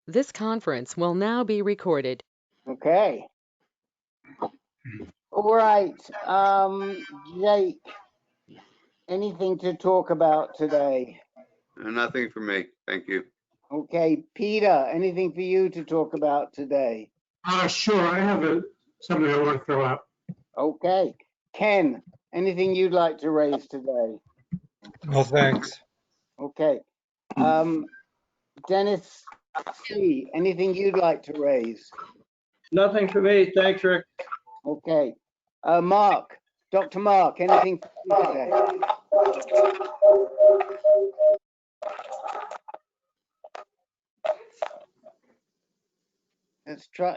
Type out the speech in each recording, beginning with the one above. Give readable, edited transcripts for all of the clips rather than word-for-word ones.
This conference will now be recorded. Okay. All right. Jake, anything to talk about today? Nothing for me, thank you. Okay, Peter, anything for you to talk about today? Sure, I have something I want to throw out. Okay. Ken, anything you'd like to raise today? No, thanks. Okay. Dennis C, anything you'd like to raise? Nothing for me. Thanks, Rick. Okay. Mark, Dr. Mark, anything for you today?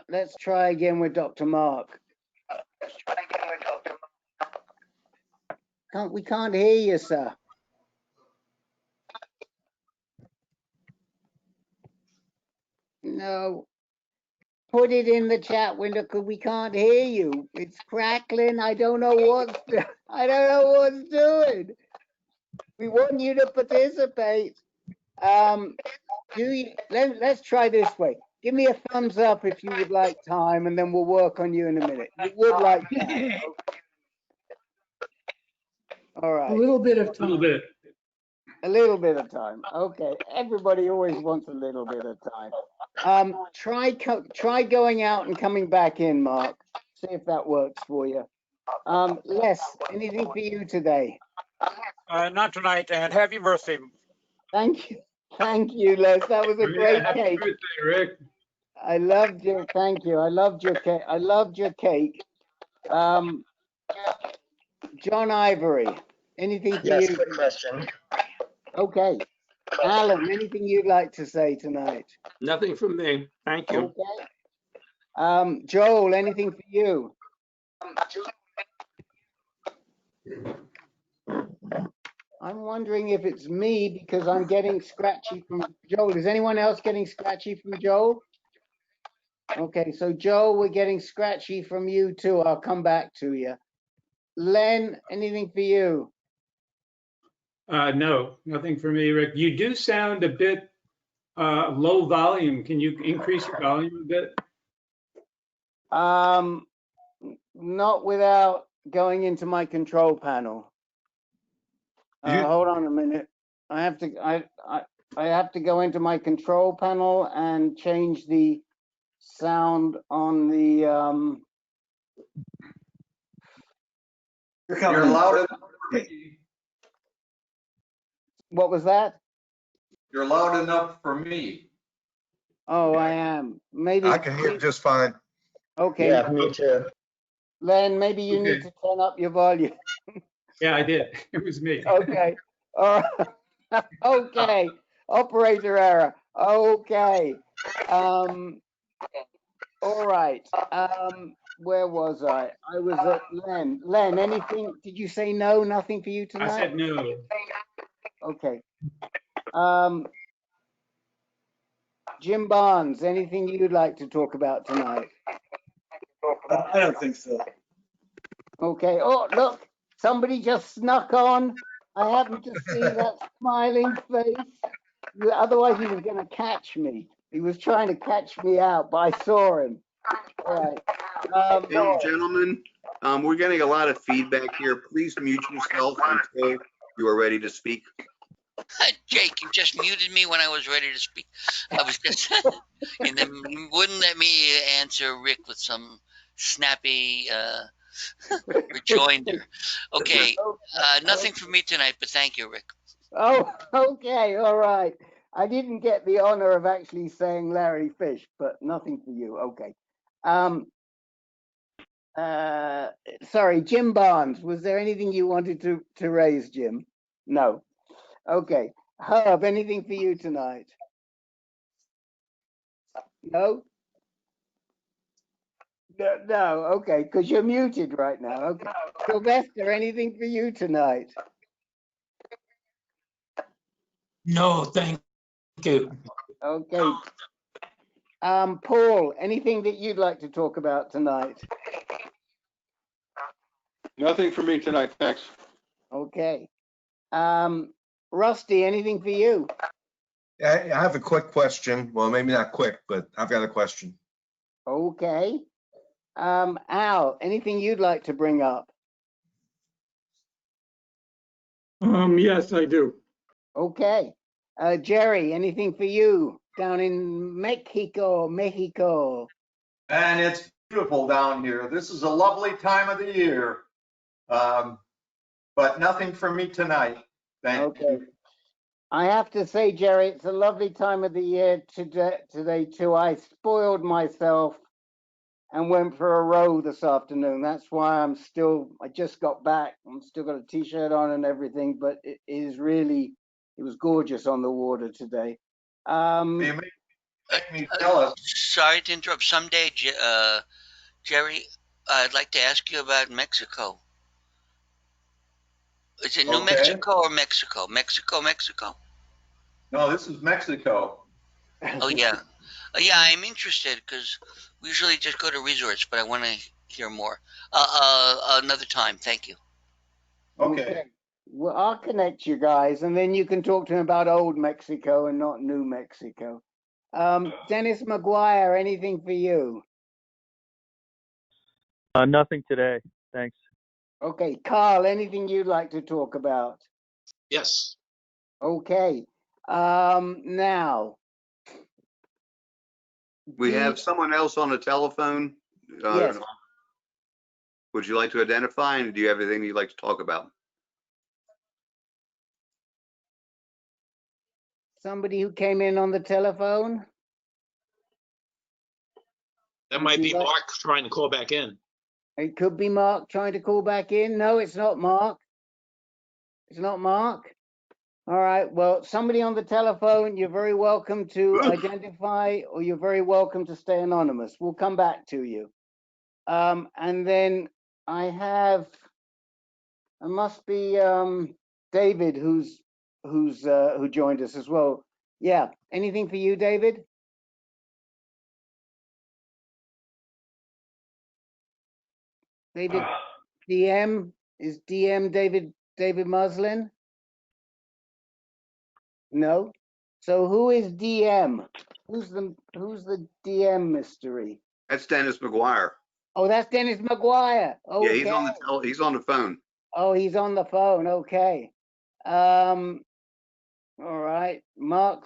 Let's try again with Dr. Mark. We can't hear you, sir. No. Put it in the chat window because we can't hear you. It's crackling. I don't know what's doing. We want you to participate. Let's try this way. Give me a thumbs up if you would like time, and then we'll work on you in a minute. You would like that. All right. A little bit of time. A little bit of time. Okay. Everybody always wants a little bit of time. Try going out and coming back in, Mark. See if that works for you. Les, anything for you today? Not tonight, and happy birthday. Thank you. Thank you, Les. That was a great Happy cake. birthday, Rick. I loved your, thank you. I loved your cake. I loved your cake. John Ivory, anything for you? Yes, quick question. Okay. Alan, anything you'd like to say tonight? Nothing from me. Thank you. Okay. Joel, anything for you? I'm wondering if it's me because I'm getting scratchy from Joel. Is anyone else getting scratchy from Joel? Okay, so Joel, we're getting scratchy from you too. I'll come back to you. Len, anything for you? No, nothing for me, Rick. You do sound a bit low volume. Can you increase your volume a bit? Not without going into my control panel. Hold on a minute. I have to go into my control panel and change the sound on the You're loud enough for me. What was that? You're loud enough for me. Oh, I am. Maybe I can hear just fine. okay. Yeah, me too. Len, maybe you need to turn up your volume. Yeah, I did. It was me. Okay. Okay. Operator error. Okay. All right. Where was I? I was at Len. Len, anything? Did you say no? Nothing for you tonight? I said no. Okay. Jim Barnes, anything you'd like to talk about tonight? I don't think so. Okay. Oh, look, somebody just snuck on. I happened to see that smiling face. Otherwise, he was going to catch me. He was trying to catch me out, but I saw him. All right. Gentlemen, we're getting a lot of feedback here. Please mute yourself until you are ready to speak. Jake, you just muted me when I was ready to speak. I was just, and then you wouldn't let me answer Rick with some snappy rejoinder. Okay, nothing for me tonight, but thank you, Rick. Oh, okay, all right. I didn't get the honor of actually saying Larry Fish, but nothing for you. Okay. Sorry, Jim Barnes. Was there anything you wanted to raise, Jim? No. Okay. Herb, anything for you tonight? No? No, okay, because you're muted right now. Okay. Sylvester, anything for you tonight? No, thank you. Okay. Paul, anything that you'd like to talk about tonight? Nothing for me tonight, thanks. Okay. Rusty, anything for you? I have a quick question. Well, maybe not quick, but I've got a question. Okay. Al, anything you'd like to bring up? Yes, I do. Okay. Jerry, anything for you down in Mexico? And it's beautiful down here. This is a lovely time of the year. But nothing for me tonight. Thank you. I have to say, Jerry, it's a lovely time of the year today too. I spoiled myself and went for a row this afternoon. That's why I just got back. I'm still got a t-shirt on and everything, but it was gorgeous on the water today. You make me jealous. Sorry to interrupt. Someday, Jerry, I'd like to ask you about Mexico. Is it New Okay. Mexico or Mexico? Mexico. No, this is Mexico. Oh, yeah. Yeah, I'm interested because we usually just go to resorts, but I want to hear more. Another time. Thank you. Okay. Well, I'll connect you guys, and then you can talk to him about old Mexico and not New Mexico. Dennis McGuire, anything for you? Nothing today. Thanks. Okay, Carl, anything you'd like to talk about? Yes. Okay. Now. We have someone else on the telephone. Yes. Would you like to identify, and do you have anything you'd like to talk about? Somebody who came in on the telephone? That might be Mark trying to call back in. It could be Mark trying to call back in. No, it's not Mark. It's not Mark. All right. Well, somebody on the telephone, you're very welcome to identify, or you're very welcome to stay anonymous. We'll come back to you. And then it must be David who joined us as well. Yeah. Anything for you, David? David, DM is DM David Muslin? No. So who is DM? Who's the DM mystery? That's Dennis McGuire. Oh, that's Dennis McGuire. Okay. Yeah, he's on the phone. Oh, he's on the phone. Okay. All right. I'll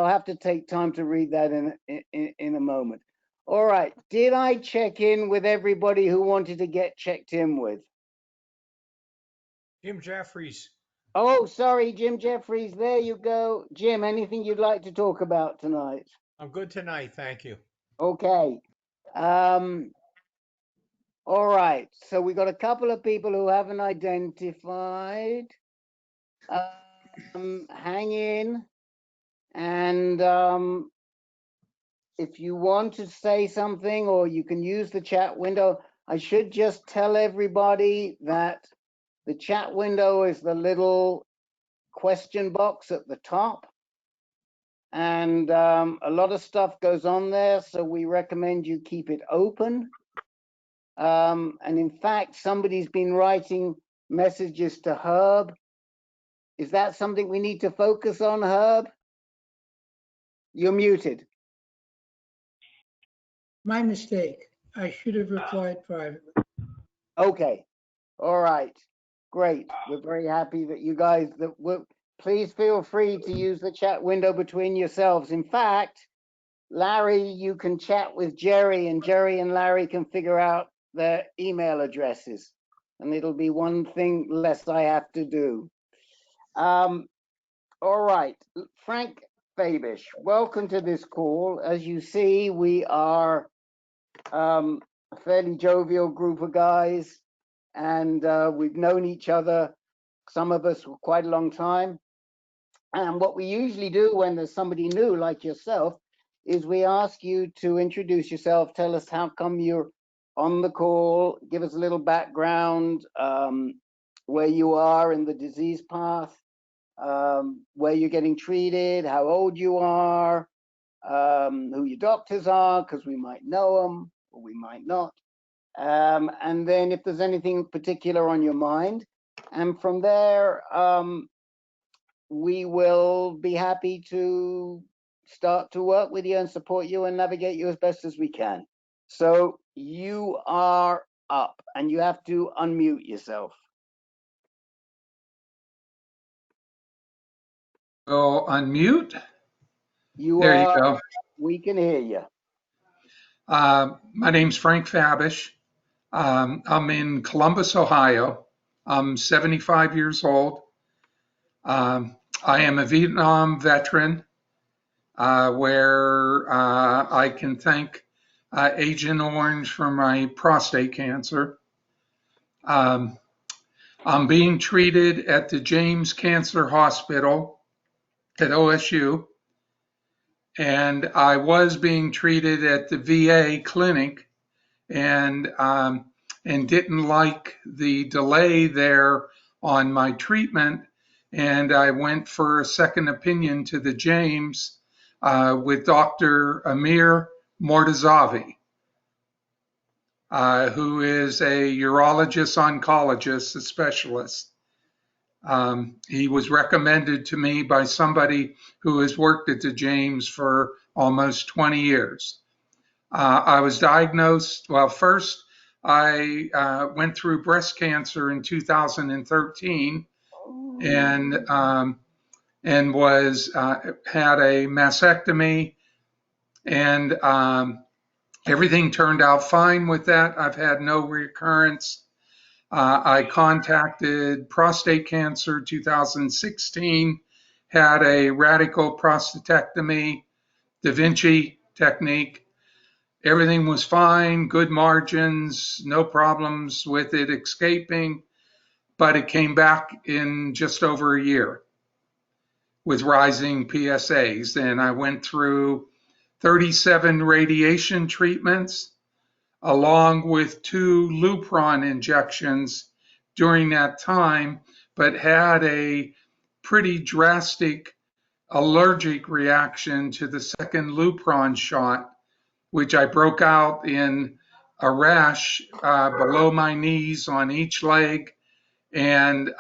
have to take time to read that in a moment. All right. Did I check in with everybody who wanted to get checked in with? Jim Jeffries. Oh, sorry, Jim Jeffries. There you go. Jim, anything you'd like to talk about tonight? I'm good tonight, thank you. Okay. All right. So we got a couple of people who haven't identified. Hang in. And if you want to say something, or you can use the chat window. I should just tell everybody that the chat window is the little question box at the top. And a lot of stuff goes on there, so we recommend you keep it open. And in fact, somebody's been writing messages to Herb. Is that something we need to focus on, Herb? You're muted. My mistake. I should have replied privately. Okay. All right. Great. We're very happy that you guys please feel free to use the chat window between yourselves. In fact, Larry, you can chat with Jerry, and Jerry and Larry can figure out their email addresses, and it'll be one thing less I have to do. All right, Frank Fabish, welcome to this call. As you see, we are a fairly jovial group of guys, and we've known each other, some of us, for quite a long time. And what we usually do when there's somebody new like yourself is we ask you to introduce yourself, tell us how come you're on the call, give us a little background, where you are in the disease path, where you're getting treated, how old you are, who your doctors are, because we might know them or we might not. And then if there's anything particular on your mind. And from there, we will be happy to start to work with you and support you and navigate you as best as we can. So you are up and you have to unmute yourself. Will unmute. There you go. We can hear you. My name's Frank Fabish. I'm in Columbus, Ohio. I'm 75 years old. I am a Vietnam veteran, where I can thank Agent Orange for my prostate cancer. I'm being treated at the James Cancer Hospital at OSU, and I was being treated at the VA clinic, and didn't like the delay there on my treatment, and I went for a second opinion to the James with Dr. Amir Mortazavi, who is a urologist oncologist, a specialist. He was recommended to me by somebody who has worked at the James for almost 20 years. I was diagnosed, well, first I went through breast cancer in 2013 and was had a mastectomy, and everything turned out fine with that. I've had no recurrence. I contacted prostate cancer 2016, had a radical prostatectomy, Da Vinci technique. Everything was fine, good margins, no problems with it escaping, but it came back in just over a year with rising PSAs. And I went through 37 radiation treatments along with 2 Lupron injections during that time, but had a pretty drastic allergic reaction to the second Lupron shot, which I broke out in a rash below my knees on each leg. And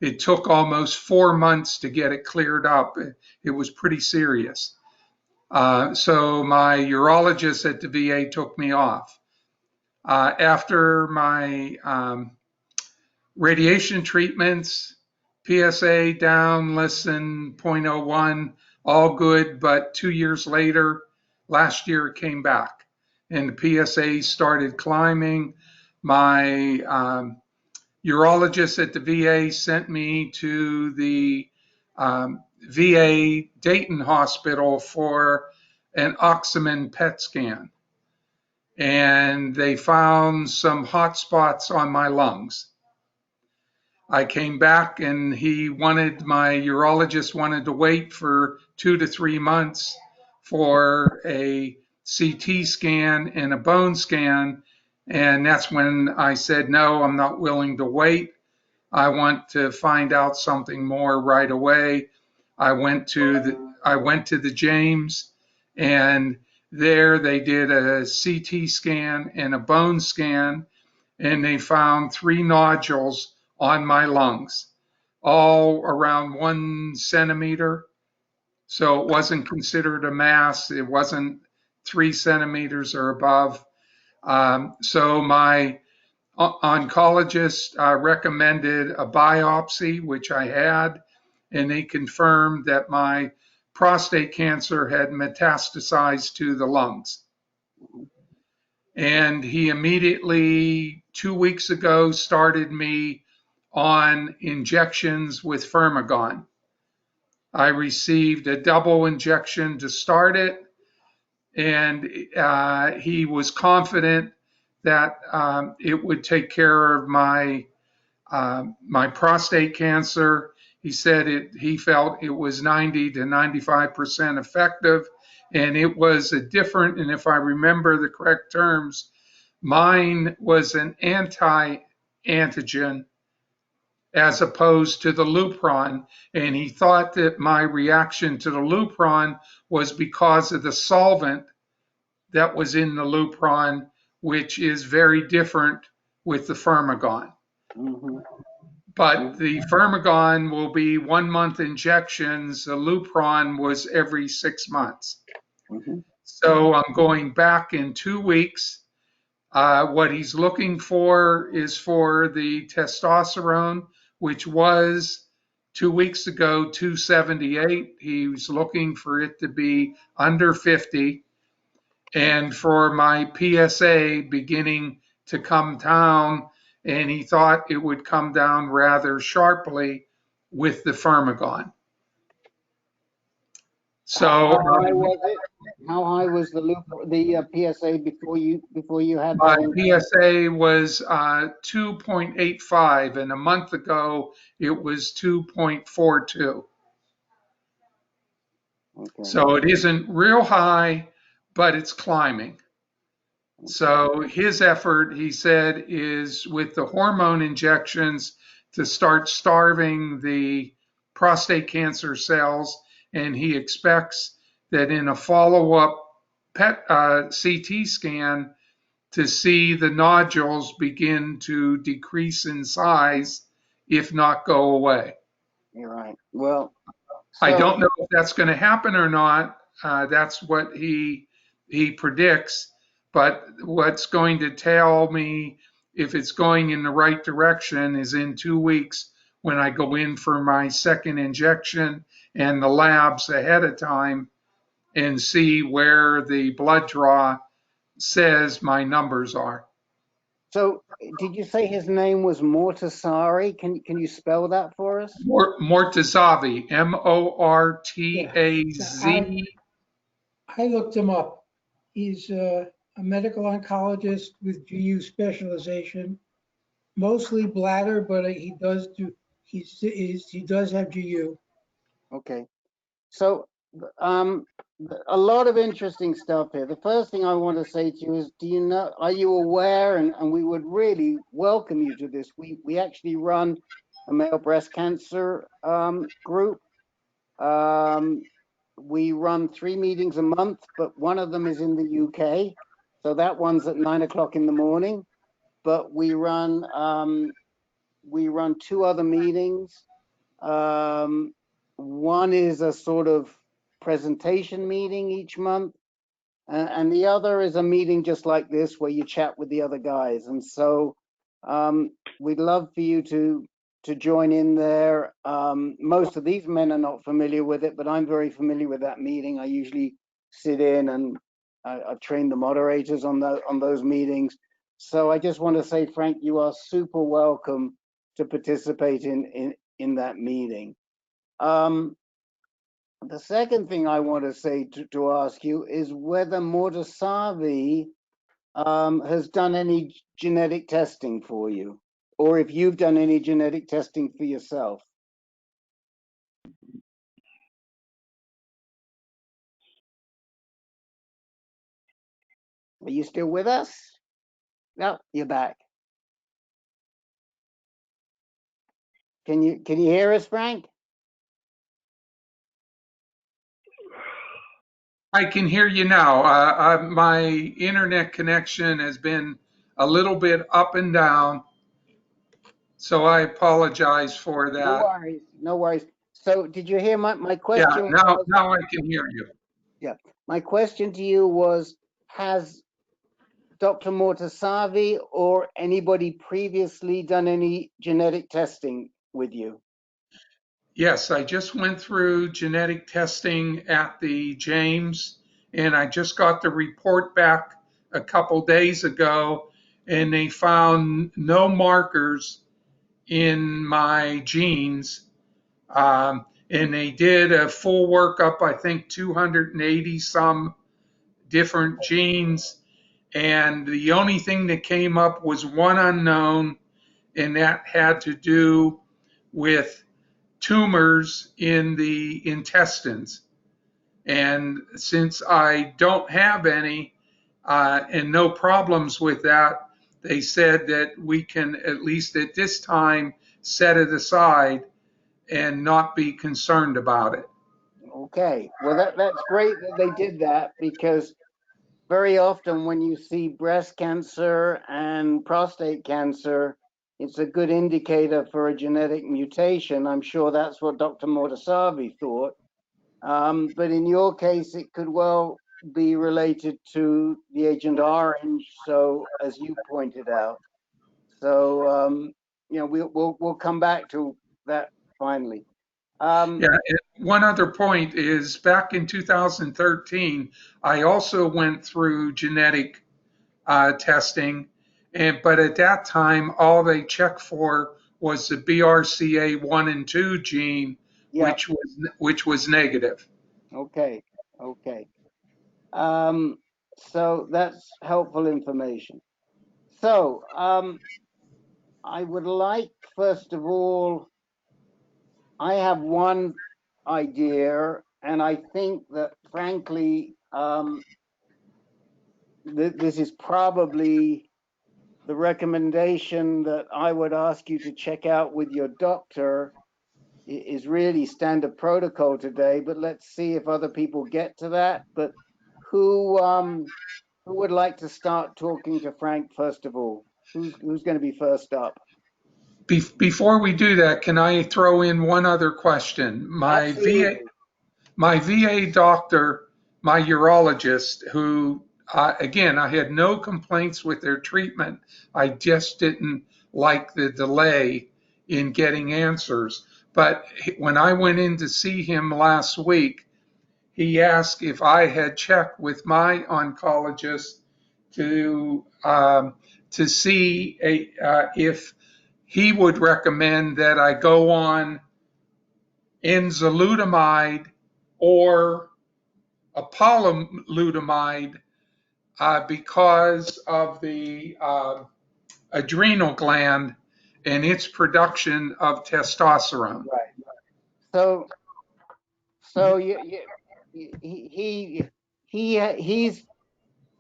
it took almost 4 months to get it cleared up. It was pretty serious. So my urologist at the VA took me off. After my radiation treatments, PSA down less than 0.01, all good, but 2 years later, last year it came back and the PSA started climbing. My urologist at the VA sent me to the VA Dayton Hospital for an Oxyman PET scan. And they found some hot spots on my lungs. I came back and my urologist wanted to wait for 2 to 3 months for a CT scan and a bone scan. And that's when I said, no, I'm not willing to wait. I want to find out something more right away. I went to the James, and there they did a CT scan and a bone scan, and they found 3 nodules on my lungs, all around 1 centimeter. So it wasn't considered a mass. It wasn't 3 centimeters or above. So my oncologist recommended a biopsy, which I had, and they confirmed that my prostate cancer had metastasized to the lungs. And he immediately, 2 weeks ago, started me on injections with Firmagon. I received a double injection to start it, and he was confident that it would take care of my prostate cancer. He said he felt it was 90 to 95% effective, and it was a different, and if I remember the correct terms, mine was an anti-antigen as opposed to the Lupron, and he thought that my reaction to the Lupron was because of the solvent that was in the Lupron, which is very different with the Firmagon. Mm-hmm. But the Firmagon will be 1 month injections. The Lupron was every 6 months. So I'm going back in 2 weeks. What he's looking for is for the testosterone, which was 2 weeks ago 278. He was looking for it to be under 50. And for my PSA beginning to come down, and he thought it would come down rather sharply with the Firmagon. So how high was it? How high was the PSA before you had my that? PSA was 2.85, and a month ago it was 2.42. Okay. So it isn't real high, but it's climbing. So his effort, he said, is with the hormone injections to start starving the prostate cancer cells, and he expects that in a follow-up PET CT scan to see the nodules begin to decrease in size, if not go away. You're right. Well, I don't know if that's going to happen or not. That's what he predicts. But what's going to tell me if it's going in the right direction is in 2 weeks when I go in for my second injection and the labs ahead of time and see where the blood draw says my numbers are. So, did you say his name was Mortasari? Can you spell that for us? Mortazavi, Mortaza. I looked him up. He's a medical oncologist with GU specialization, mostly bladder, but he does have GU. Okay. So, a lot of interesting stuff here. The first thing I want to say to you is, are you aware, and we would really welcome you to this. We actually run a male breast cancer group. We run 3 meetings a month, but one of them is in the UK. So that one's at 9 o'clock in the morning. But we run 2 other meetings. One is a sort of presentation meeting each month, and the other is a meeting just like this where you chat with the other guys. And so we'd love for you to join in there. Most of these men are not familiar with it, but I'm very familiar with that meeting. I usually sit in, and I've trained the moderators on those meetings. So I just want to say, Frank, you are super welcome to participate in that meeting. The second thing I want to say to ask you is whether Mortasavi has done any genetic testing for you, or if you've done any genetic testing for yourself. Are you still with us? No, you're back. Can you hear us, Frank? I can hear you now. My internet connection has been a little bit up and down, so I apologize for that. No worries, no worries. So did you hear my question? Yeah, now I can hear you. Yeah, my question to you was, has Dr. Mortasavi or anybody previously done any genetic testing with you? Yes, I just went through genetic testing at the James, and I just got the report back a couple days ago, and they found no markers in my genes. And they did a full workup, I think 280 some different genes. And the only thing that came up was one unknown, and that had to do with tumors in the intestines. And since I don't have any and no problems with that, they said that we can, at least at this time, set it aside and not be concerned about it. Okay, well that's great that they did that, because very often when you see breast cancer and prostate cancer, it's a good indicator for a genetic mutation. I'm sure that's what Dr. Mortasavi thought. But in your case, it could well be related to the Agent Orange, so as you pointed out. So, you know, we'll come back to that finally. Yeah, and one other point is back in 2013, I also went through genetic testing, but at that time, all they checked for was the BRCA1 and 2 gene, Yeah. which was negative. Okay, okay. So that's helpful information. So, I would like, first of all, I have one idea, and I think that frankly, this is probably the recommendation that I would ask you to check out with your doctor is really standard protocol today, but let's see if other people get to that. But who would like to start talking to Frank first of all? Who's going to be first up? Before we do that, can I throw in one other question? Absolutely. My VA doctor, my urologist, who, again, I had no complaints with their treatment. I just didn't like the delay in getting answers. But when I went in to see him last week, he asked if I had checked with my oncologist to see if he would recommend that I go on enzalutamide or apalutamide because of the adrenal gland and its production of testosterone. Right. So he's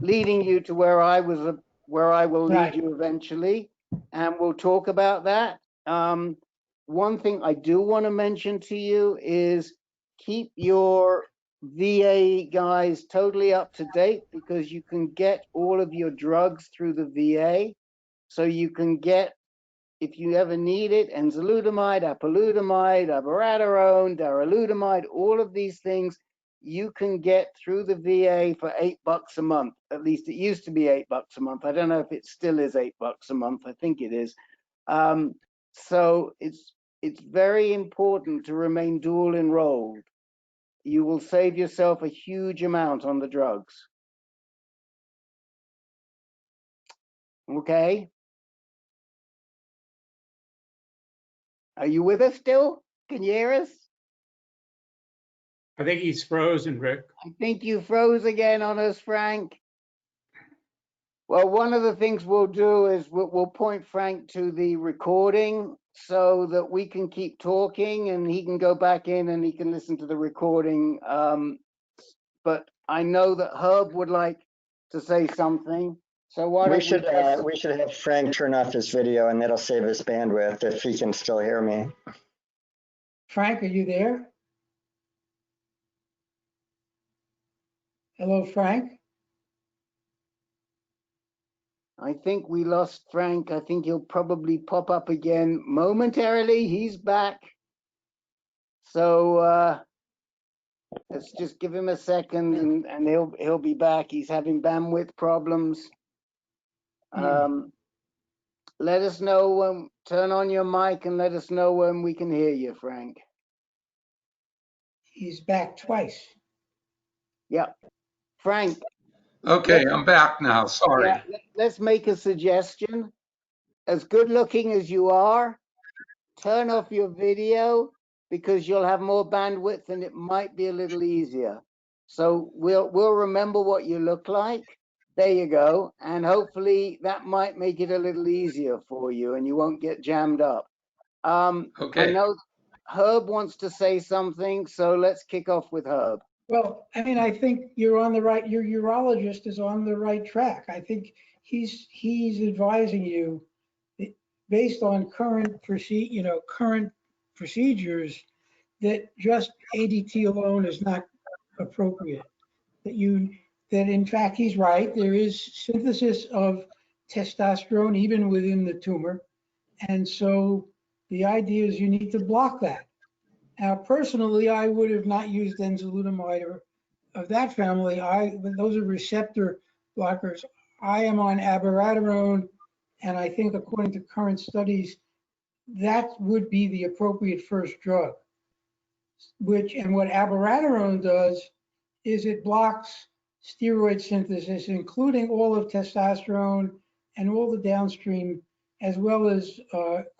leading you to where I will lead you eventually, and we'll talk about that. One thing I do want to mention to you is keep your VA guys totally up to date, because you can get all of your drugs through the VA. So you can get, if you ever need it, enzalutamide, apalutamide, abiraterone, darolutamide, all of these things you can get through the VA for $8 a month. At least it used to be $8 a month. I don't know if it still is $8 a month. I think it is. So it's very important to remain dual enrolled. You will save yourself a huge amount on the drugs. Okay? Are you with us still? Can you hear us? I think he's frozen, Rick. I think you froze again on us, Frank. Well, one of the things we'll do is we'll point Frank to the recording so that we can keep talking and he can go back in and he can listen to the recording. But I know that Herb would like to say something. So why don't we should have Frank turn off his video, and that'll save his bandwidth if he can still hear me. Frank, are you there? Hello, Frank? I think we lost Frank. I think he'll probably pop up again momentarily. He's back. So let's just give him a second and he'll be back. He's having bandwidth problems. Let us know when, turn on your mic and let us know when we can hear you, Frank. He's back twice. Yeah. Frank. Okay, I'm back now. Sorry. Yeah, let's make a suggestion. As good looking as you are, turn off your video because you'll have more bandwidth and it might be a little easier. So we'll remember what you look like. There you go. And hopefully that might make it a little easier for you and you won't get jammed up. Okay. I know Herb wants to say something, so let's kick off with Herb. Well, I mean, I think you're on the right, your urologist is on the right track. I think he's advising you based on current procedures that just ADT alone is not appropriate. That in fact he's right. There is synthesis of testosterone even within the tumor, And so the idea is you need to block that. Now, personally, I would have not used enzalutamide or of that family. Those are receptor blockers. I am on abiraterone, and I think according to current studies, that would be the appropriate first drug. And what abiraterone does is it blocks steroid synthesis, including all of testosterone and all the downstream, as well as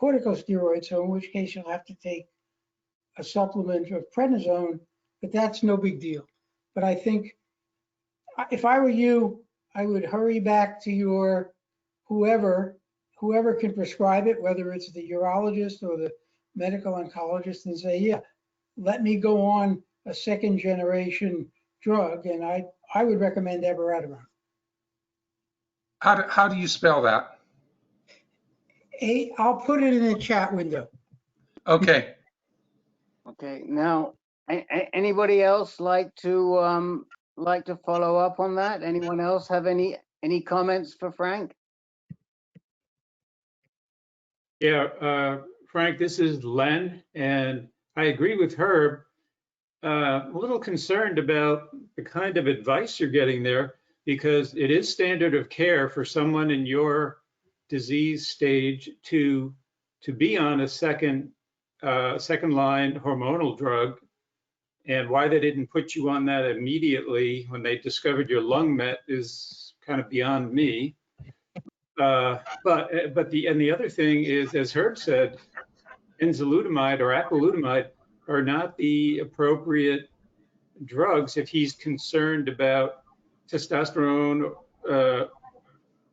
corticosteroids. So in which case you'll have to take a supplement of prednisone, but that's no big deal. But I think if I were you, I would hurry back to your whoever can prescribe it, whether it's the urologist or the medical oncologist, and say, yeah, let me go on a second generation drug. And I would recommend abiraterone. How do you spell that? I'll put it in the chat window. Okay. Okay, now, anybody else like to follow up on that? Anyone else have any comments for Frank? Yeah, Frank, this is Len, and I agree with Herb. A little concerned about the kind of advice you're getting there, because it is standard of care for someone in your disease stage to be on a second line hormonal drug. And why they didn't put you on that immediately when they discovered your lung met is kind of beyond me. But the other thing is, as Herb said, enzalutamide or apalutamide are not the appropriate drugs if he's concerned about testosterone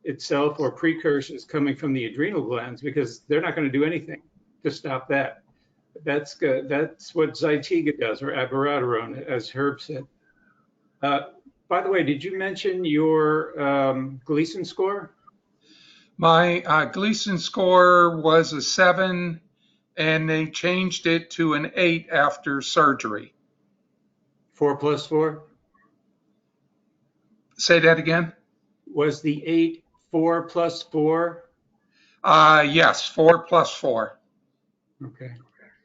itself or precursors coming from the adrenal glands, because they're not going to do anything to stop that. That's good. That's what Zytiga does, or abiraterone, as Herb said. By the way, did you mention your Gleason score? My Gleason score was a 7, and they changed it to an 8 after surgery. 4+4? Say that again? Was the 8 4+4? Yes, 4+4. Okay.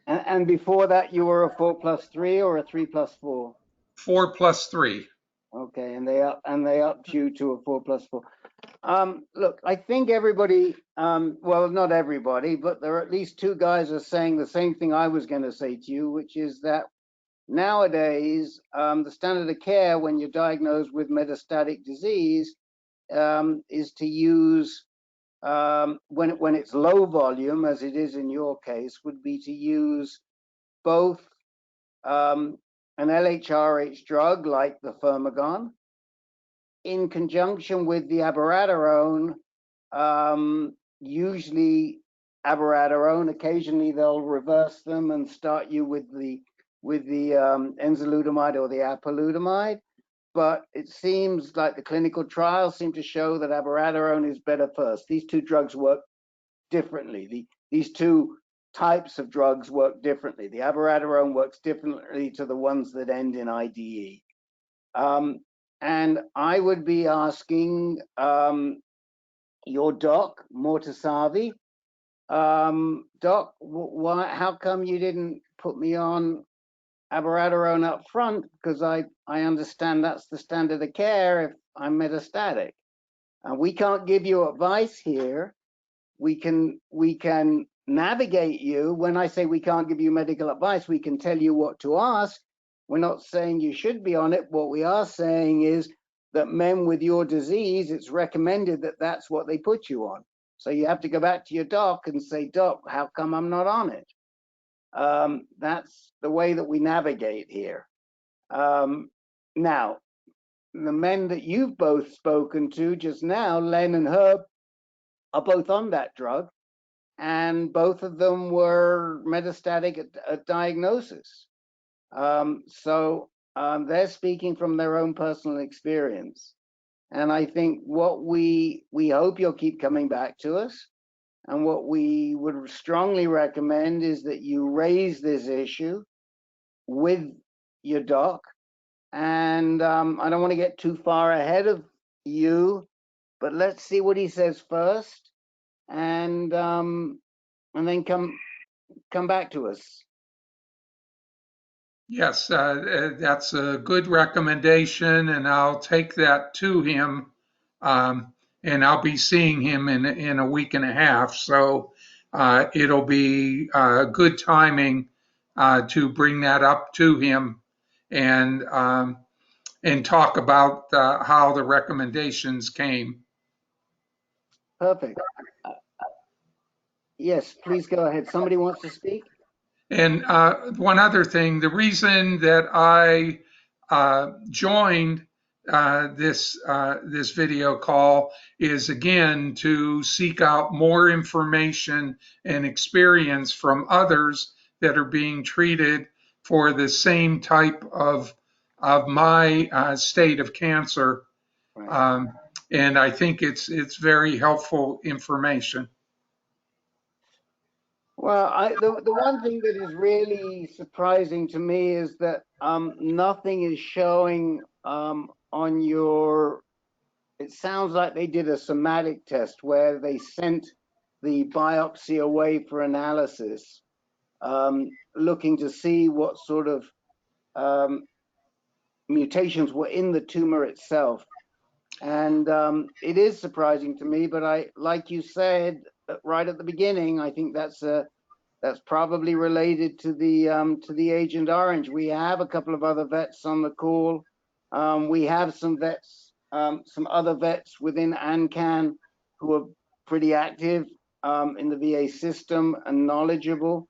And before that, you were a 4+3 or a 3+4? 4+3. Okay, and they upped you to a 4+4. Look, I think everybody, well, not everybody, but there are at least two guys are saying the same thing I was going to say to you, which is that nowadays, the standard of care when you're diagnosed with metastatic disease is to use, when it's low volume, as it is in your case, would be to use both an LHRH drug like the Firmagon in conjunction with the abiraterone, usually abiraterone. Occasionally they'll reverse them and start you with the enzalutamide or the apalutamide. But it seems like the clinical trials seem to show that abiraterone is better first. These two drugs work differently. These two types of drugs work differently. The abiraterone works differently to the ones that end in IDE. And I would be asking your doc, Mortasavi, doc, how come you didn't put me on abiraterone up front? Because I understand that's the standard of care if I'm metastatic. And we can't give you advice here. We can navigate you. When I say we can't give you medical advice, we can tell you what to ask. We're not saying you should be on it. What we are saying is that men with your disease, it's recommended that that's what they put you on. So you have to go back to your doc and say, doc, how come I'm not on it? That's the way that we navigate here. Now, the men that you've both spoken to just now, Len and Herb, are both on that drug, and both of them were metastatic at diagnosis. So they're speaking from their own personal experience. And I think what we hope you'll keep coming back to us. And what we would strongly recommend is that you raise this issue with your doc. And I don't want to get too far ahead of you, but let's see what he says first. And and then come back to us. Yes, that's a good recommendation, and I'll take that to him. And I'll be seeing him in a week and a half, so it'll be good timing to bring that up to him and talk about how the recommendations came. Perfect. Yes, please go ahead. Somebody wants to speak? And one other thing, the reason that I joined this video call is again to seek out more information and experience from others that are being treated for the same type of my state of cancer. Right. And I think it's very helpful information. Well, the one thing that is really surprising to me is that nothing is showing on your. It sounds like they did a somatic test where they sent the biopsy away for analysis, looking to see what sort of mutations were in the tumor itself. And it is surprising to me, but like you said right at the beginning, I think that's probably related to the Agent Orange. We have a couple of other vets on the call. We have some vets, some other vets within ANCAN who are pretty active in the VA system and knowledgeable.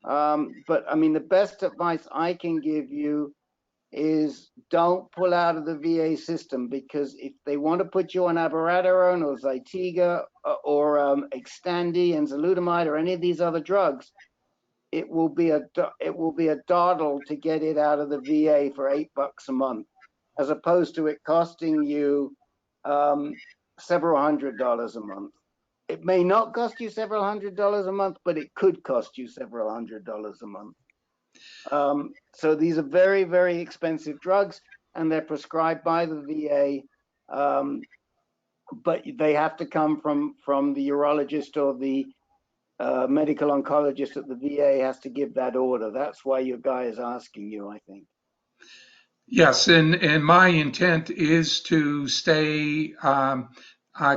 But I mean, the best advice I can give you is don't pull out of the VA system, because if they want to put you on abiraterone or Zytiga or Xtandi and enzalutamide or any of these other drugs, it will be a dawdle to get it out of the VA for $8 a month, as opposed to it costing you several $100s a month. It may not cost you several $100s a month, but it could cost you several $100s a month. So these are very, very expensive drugs, and they're prescribed by the VA, but they have to come from the urologist or the medical oncologist at the VA has to give that order. That's why your guy is asking you, I think. Yes, and my intent is to stay,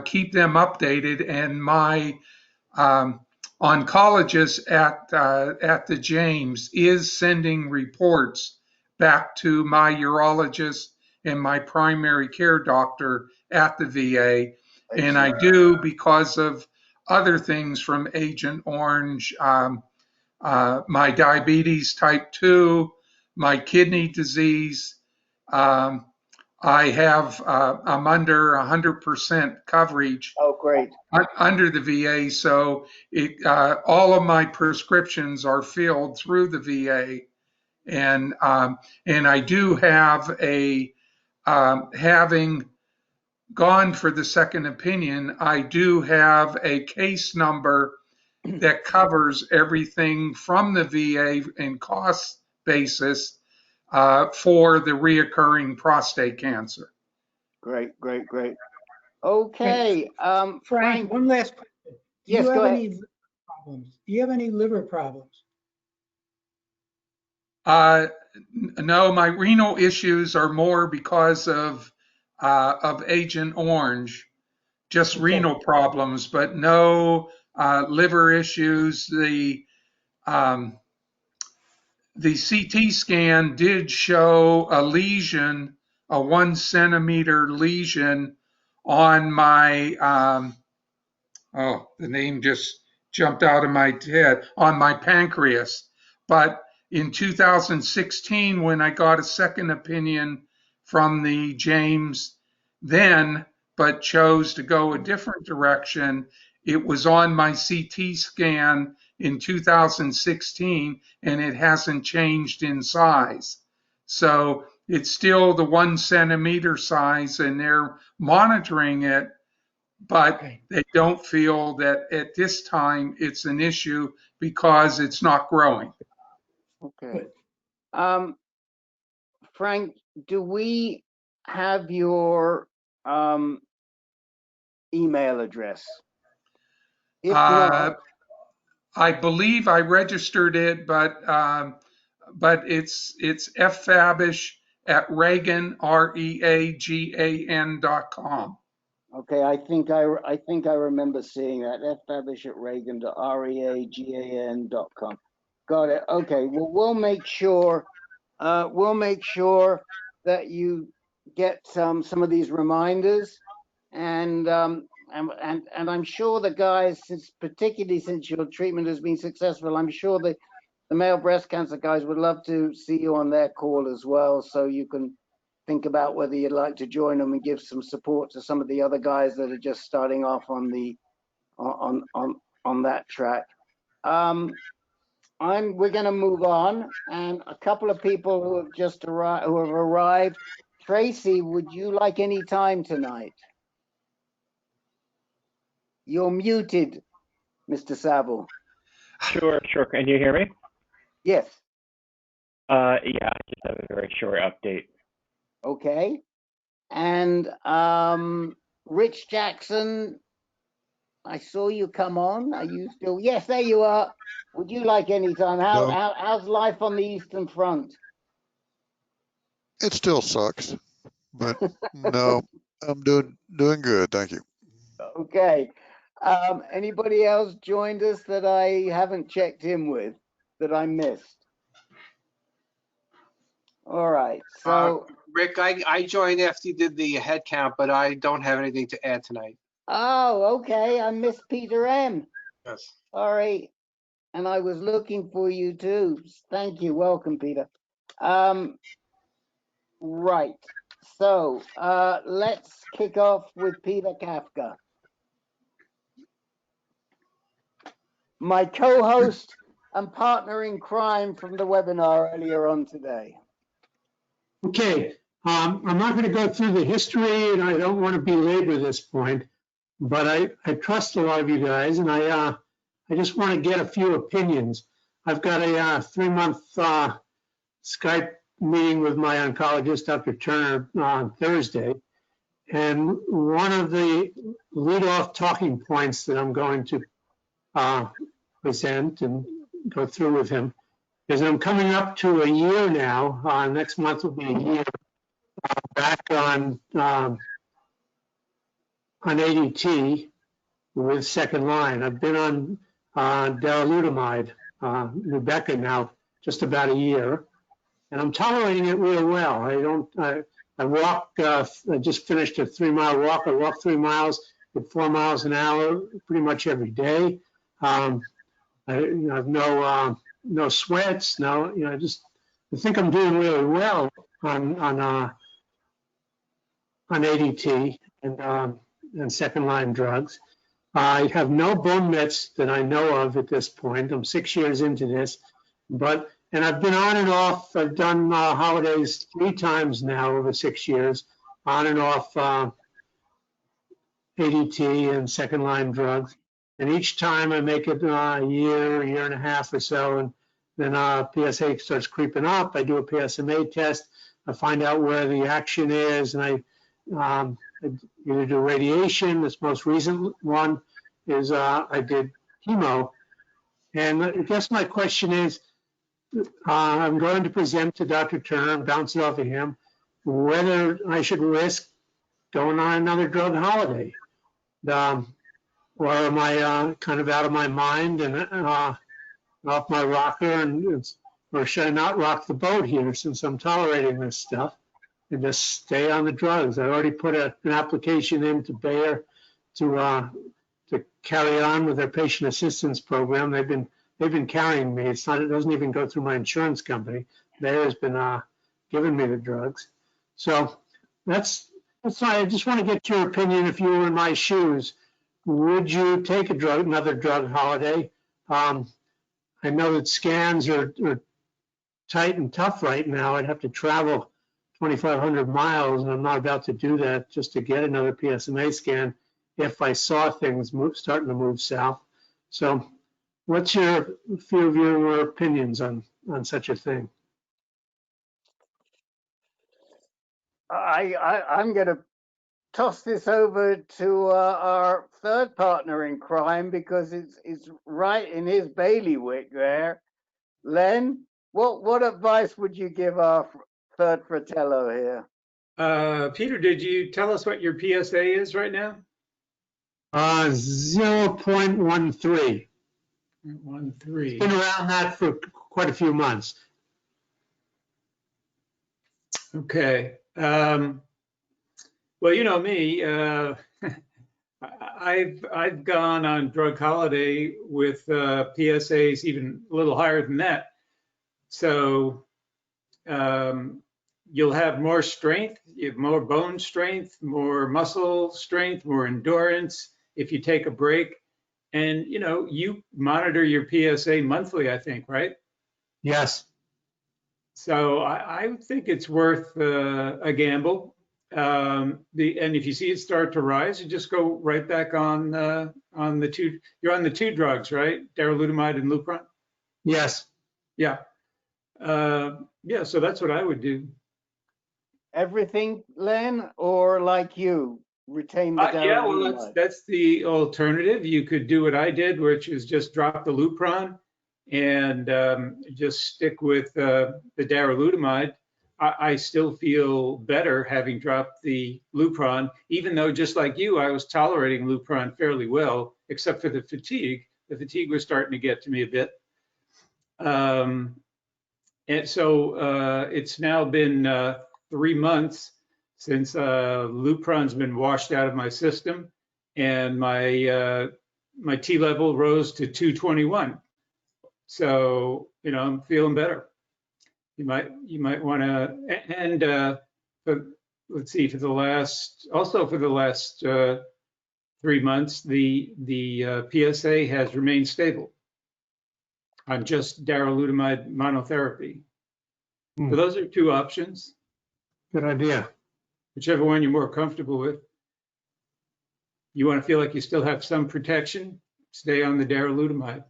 keep them updated, and my oncologist at the James is sending reports back to my urologist and my primary care doctor at the VA. And I do, because of other things from Agent Orange, my diabetes type 2, my kidney disease. I'm under 100% coverage. Oh, great. Under the VA, so all of my prescriptions are filled through the VA, and I do have having gone for the second opinion, I do have a case number that covers everything from the VA and cost basis for the reoccurring prostate cancer. Great, great, great. Okay, Frank, one last question. Do yes, you have go any ahead. liver problems? Do you have any liver problems? No, my renal issues are more because of Agent Orange, just renal problems, but no liver issues. The CT scan did show a lesion, a 1 centimeter lesion on my, the name just jumped out of my head, on my pancreas. But in 2016, when I got a second opinion from the James then, but chose to go a different direction, it was on my CT scan in 2016, and it hasn't changed in size. So it's still the 1 centimeter size, and they're monitoring it, but they don't feel that at this time it's an issue because it's not growing. Okay. Frank, do we have your email address? If not, I believe I registered it, but it's Fabish at Reagan, REAGAN.com. Okay, I think I remember seeing that. fbabish@reagan.com. Got it. Okay. Well, we'll make sure that you get some of these reminders, and I'm sure the guys, particularly since your treatment has been successful, I'm sure the male breast cancer guys would love to see you on their call as well, so you can think about whether you'd like to join them and give some support to some of the other guys that are just starting off on the on that track. We're going to move on, and a couple of people who have just arrived. Tracy, would you like any time tonight? You're muted, Mr. Saville. Sure. Can you hear me? Yes. Yeah, I just have a very short update. Okay. And Rich Jackson, I saw you come on. Are you still? Yes, there you are. Would you like any time? How's life on the Eastern Front? It still sucks, but no, I'm doing good. Thank you. Okay. Anybody else joined us that I haven't checked in with that I missed? All right. So, Rick, I joined after you did the head count, but I don't have anything to add tonight. oh, okay. I missed Peter M. Yes. Sorry. And I was looking for you too. Thank you. Welcome, Peter. Right. So let's kick off with Peter Kafka. My co-host and partner in crime from the webinar earlier on today. Okay, I'm not going to go through the history, and I don't want to belabor this point, but I trust a lot of you guys, and I just want to get a few opinions. I've got a 3-month Skype meeting with my oncologist, Dr. Turner, on Thursday, and one of the lead-off talking points that I'm going to present and go through with him is I'm coming up to a year now. Next month will be a year back on ADT with second line. I've been on darolutamide, Nubeqa now just about a year, and I'm tolerating it real well. I walk. I just finished a 3-mile walk. I walk 3 miles at 4 miles an hour pretty much every day. I have no sweats. I think I'm doing really well on ADT and second line drugs. I have no bone mets that I know of at this point. I'm 6 years into this, and I've been on and off. I've done holidays 3 times now over 6 years, on and off ADT and second line drugs. And each time I make it a year and a half or so, and then PSA starts creeping up. I do a PSMA test. I find out where the action is, and I either do radiation. This most recent one is I did chemo. And I guess my question is, I'm going to present to Dr. Turner and bounce it off of him whether I should risk going on another drug holiday. Or am I kind of out of my mind and off my rocker, or should I not rock the boat here since I'm tolerating this stuff and just stay on the drugs? I already put an application in to Bayer to carry on with their patient assistance program. They've been carrying me. It doesn't even go through my insurance company. Bayer has been giving me the drugs. So that's why I just want to get your opinion. If you were in my shoes, would you take another drug holiday? I know that scans are tight and tough right now. I'd have to travel 2,500 miles, and I'm not about to do that just to get another PSMA scan if I saw things starting to move south. So what's your few of your opinions on such a thing? I'm going to toss this over to our third partner in crime because it's right in his bailiwick there. Len, what advice would you give our third fratello here? Peter, did you tell us what your PSA is right now? 0.13. 1.13. Been around that for quite a few months. Okay. Well, you know me. I've gone on drug holiday with PSAs even a little higher than that. So you'll have more strength, you have more bone strength, more muscle strength, more endurance if you take a break. And you know, you monitor your PSA monthly, I think, right? Yes. So I think it's worth a gamble. And if you see it start to rise, you just go right back on the two. You're on the two drugs, right? Darolutamide and Lupron. Yes. Yeah. Yeah. So that's what I would do. Everything, Len, or like you, retain the Yeah. Well, darolutamide? that's the alternative. You could do what I did, which is just drop the Lupron and just stick with the darolutamide. I still feel better having dropped the Lupron, even though just like you, I was tolerating Lupron fairly well, except for the fatigue. The fatigue was starting to get to me a bit. And so it's now been 3 months since Lupron's been washed out of my system, and my T level rose to 221. So, you know, I'm feeling better. You might want to, and let's see, for the last 3 months, the PSA has remained stable on just darolutamide monotherapy. So those are two options. Good idea. Whichever one you're more comfortable with. You want to feel like you still have some protection, stay on the darolutamide.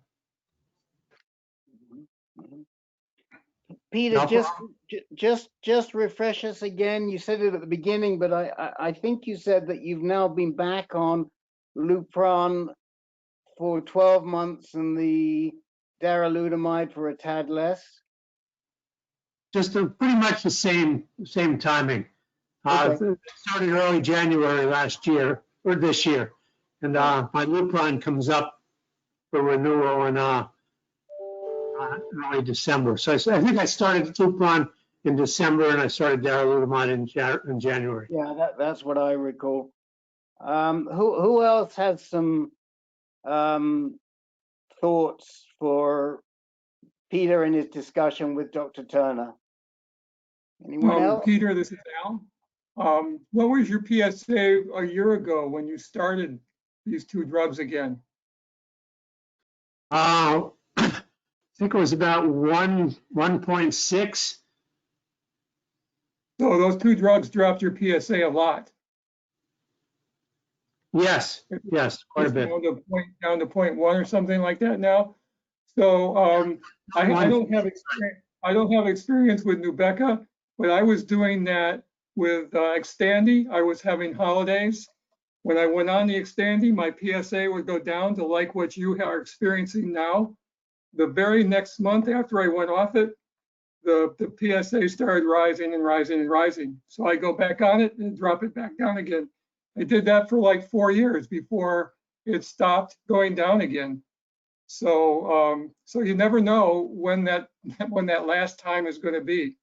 Peter, just refresh us again. You said it at the beginning, but I think you said that you've now been back on Lupron for 12 months and the darolutamide for a tad less. Just pretty much the same timing. Okay. It started early January last year, or this year. And my Lupron comes up for renewal in early December. So I think I started Lupron in December and I started darolutamide in January. Yeah, that's what I recall. Who else has some thoughts for Peter in his discussion with Dr. Turner? Anyone else? Peter, this is Al. What was your PSA a year ago when you started these two drugs again? I think it was about 1.6. So those two drugs dropped your PSA a lot. Yes, quite a bit. Down to 0.1 or something like that now. So I don't have experience with Nubeqa, but I was doing that with Xtandi. I was having holidays. When I went on the Xtandi, my PSA would go down to like what you are experiencing now. The very next month after I went off it, the PSA started rising and rising and rising. So I go back on it and drop it back down again. I did that for like 4 years before it stopped going down again. So so you never know when that last time is going to be,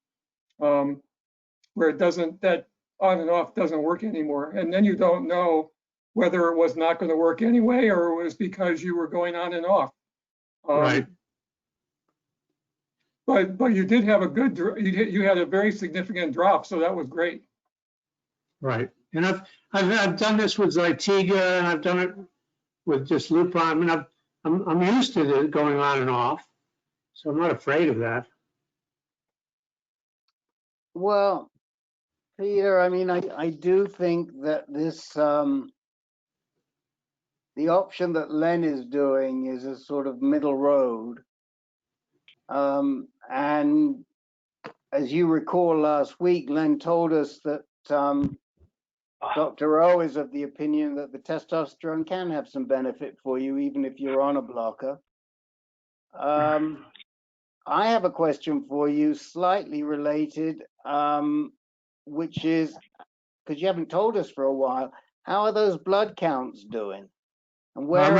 where it doesn't, that on and off doesn't work anymore. And then you don't know whether it was not going to work anyway or it was because you were going on and off. Right. But you did have a good, you had a very significant drop, so that was great. Right. And I've done this with Zytiga, and I've done it with just Lupron. I mean, I'm used to it going on and off, so I'm not afraid of that. Well, Peter, I mean, I do think that this the option that Len is doing is a sort of middle road. And as you recall last week, Len told us that Dr. O is of the opinion that the testosterone can have some benefit for you, even if you're on a blocker. I have a question for you, slightly related, which is, because you haven't told us for a while, how are those blood counts doing? And where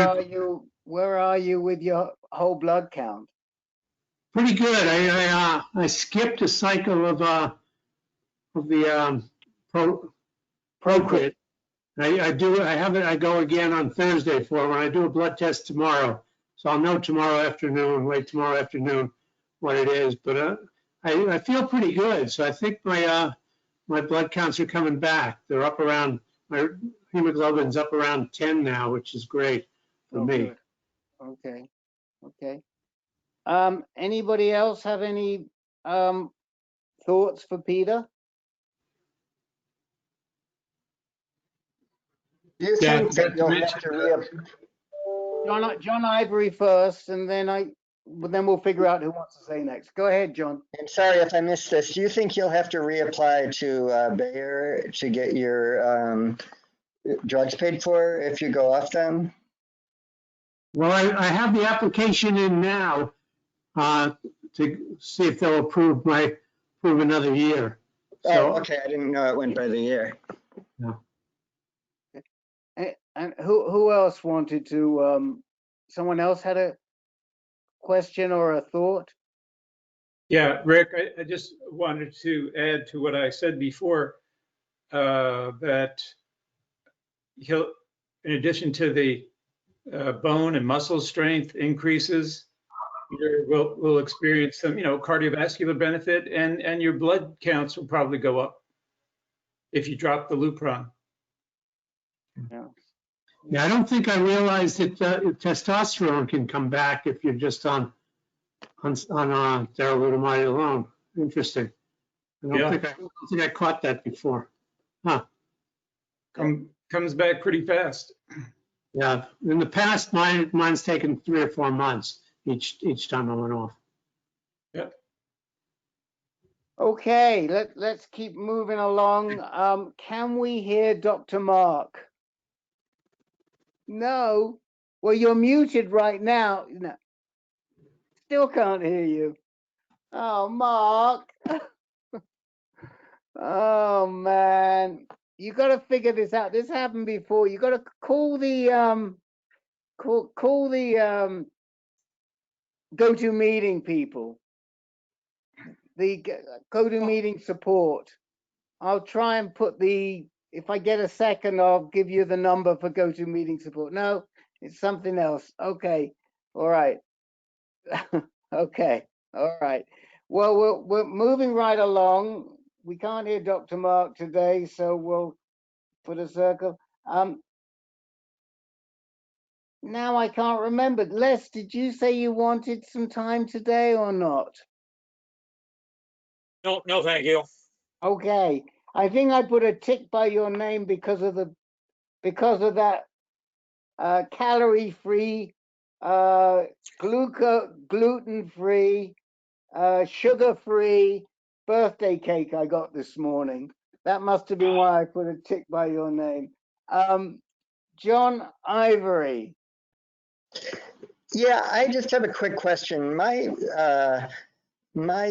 are you with your whole blood count? Pretty good. I skipped a cycle of the Procrit. I go again on Thursday for when I do a blood test tomorrow. So I'll know tomorrow afternoon, late tomorrow afternoon, what it is. But I feel pretty good. So I think my blood counts are coming back. They're up around, my hemoglobin's up around 10 now, which is great for me. Good. Okay. Anybody else have any thoughts for Peter? Do you think that you'll have to John Ivory first, and then we'll figure out who wants to say next. Go ahead, John. I'm sorry if I missed this. Do you think you'll have to reapply to Bayer to get your drugs paid for if you go off them? Well, I have the application in now to see if they'll approve another year. So, oh, okay. I didn't know it went by the year. No. And who else wanted to? Someone else had a question or a thought? Yeah, Rick, I just wanted to add to what I said before, that he'll, in addition to the bone and muscle strength increases, we'll experience some, cardiovascular benefit, and your blood counts will probably go up if you drop the Lupron. Yeah, I don't think I realized that testosterone can come back if you're just on darolutamide alone. Interesting. I don't think I caught that before. Huh. Comes back pretty fast. Yeah. In the past, mine's taken 3 or 4 months each time I went off. Yep. Okay, let's keep moving along. Can we hear Dr. Mark? No. Well, you're muted right now. No. Still can't hear you. Oh, Mark. Oh man, you got to figure this out. This happened before. You got to call the call the GoToMeeting people. The GoToMeeting support. I'll try and put if I get a second, I'll give you the number for GoToMeeting support. No, it's something else. Okay. All right. Okay. All right. Well, we're moving right along. We can't hear Dr. Mark today, so we'll put a circle. Now I can't remember. Les, did you say you wanted some time today or not? No, thank you. Okay. I think I put a tick by your name because of that calorie-free, gluten-free, sugar-free birthday cake I got this morning. That must have been why I put a tick by your name. John Ivory. Yeah, I just have a quick question. My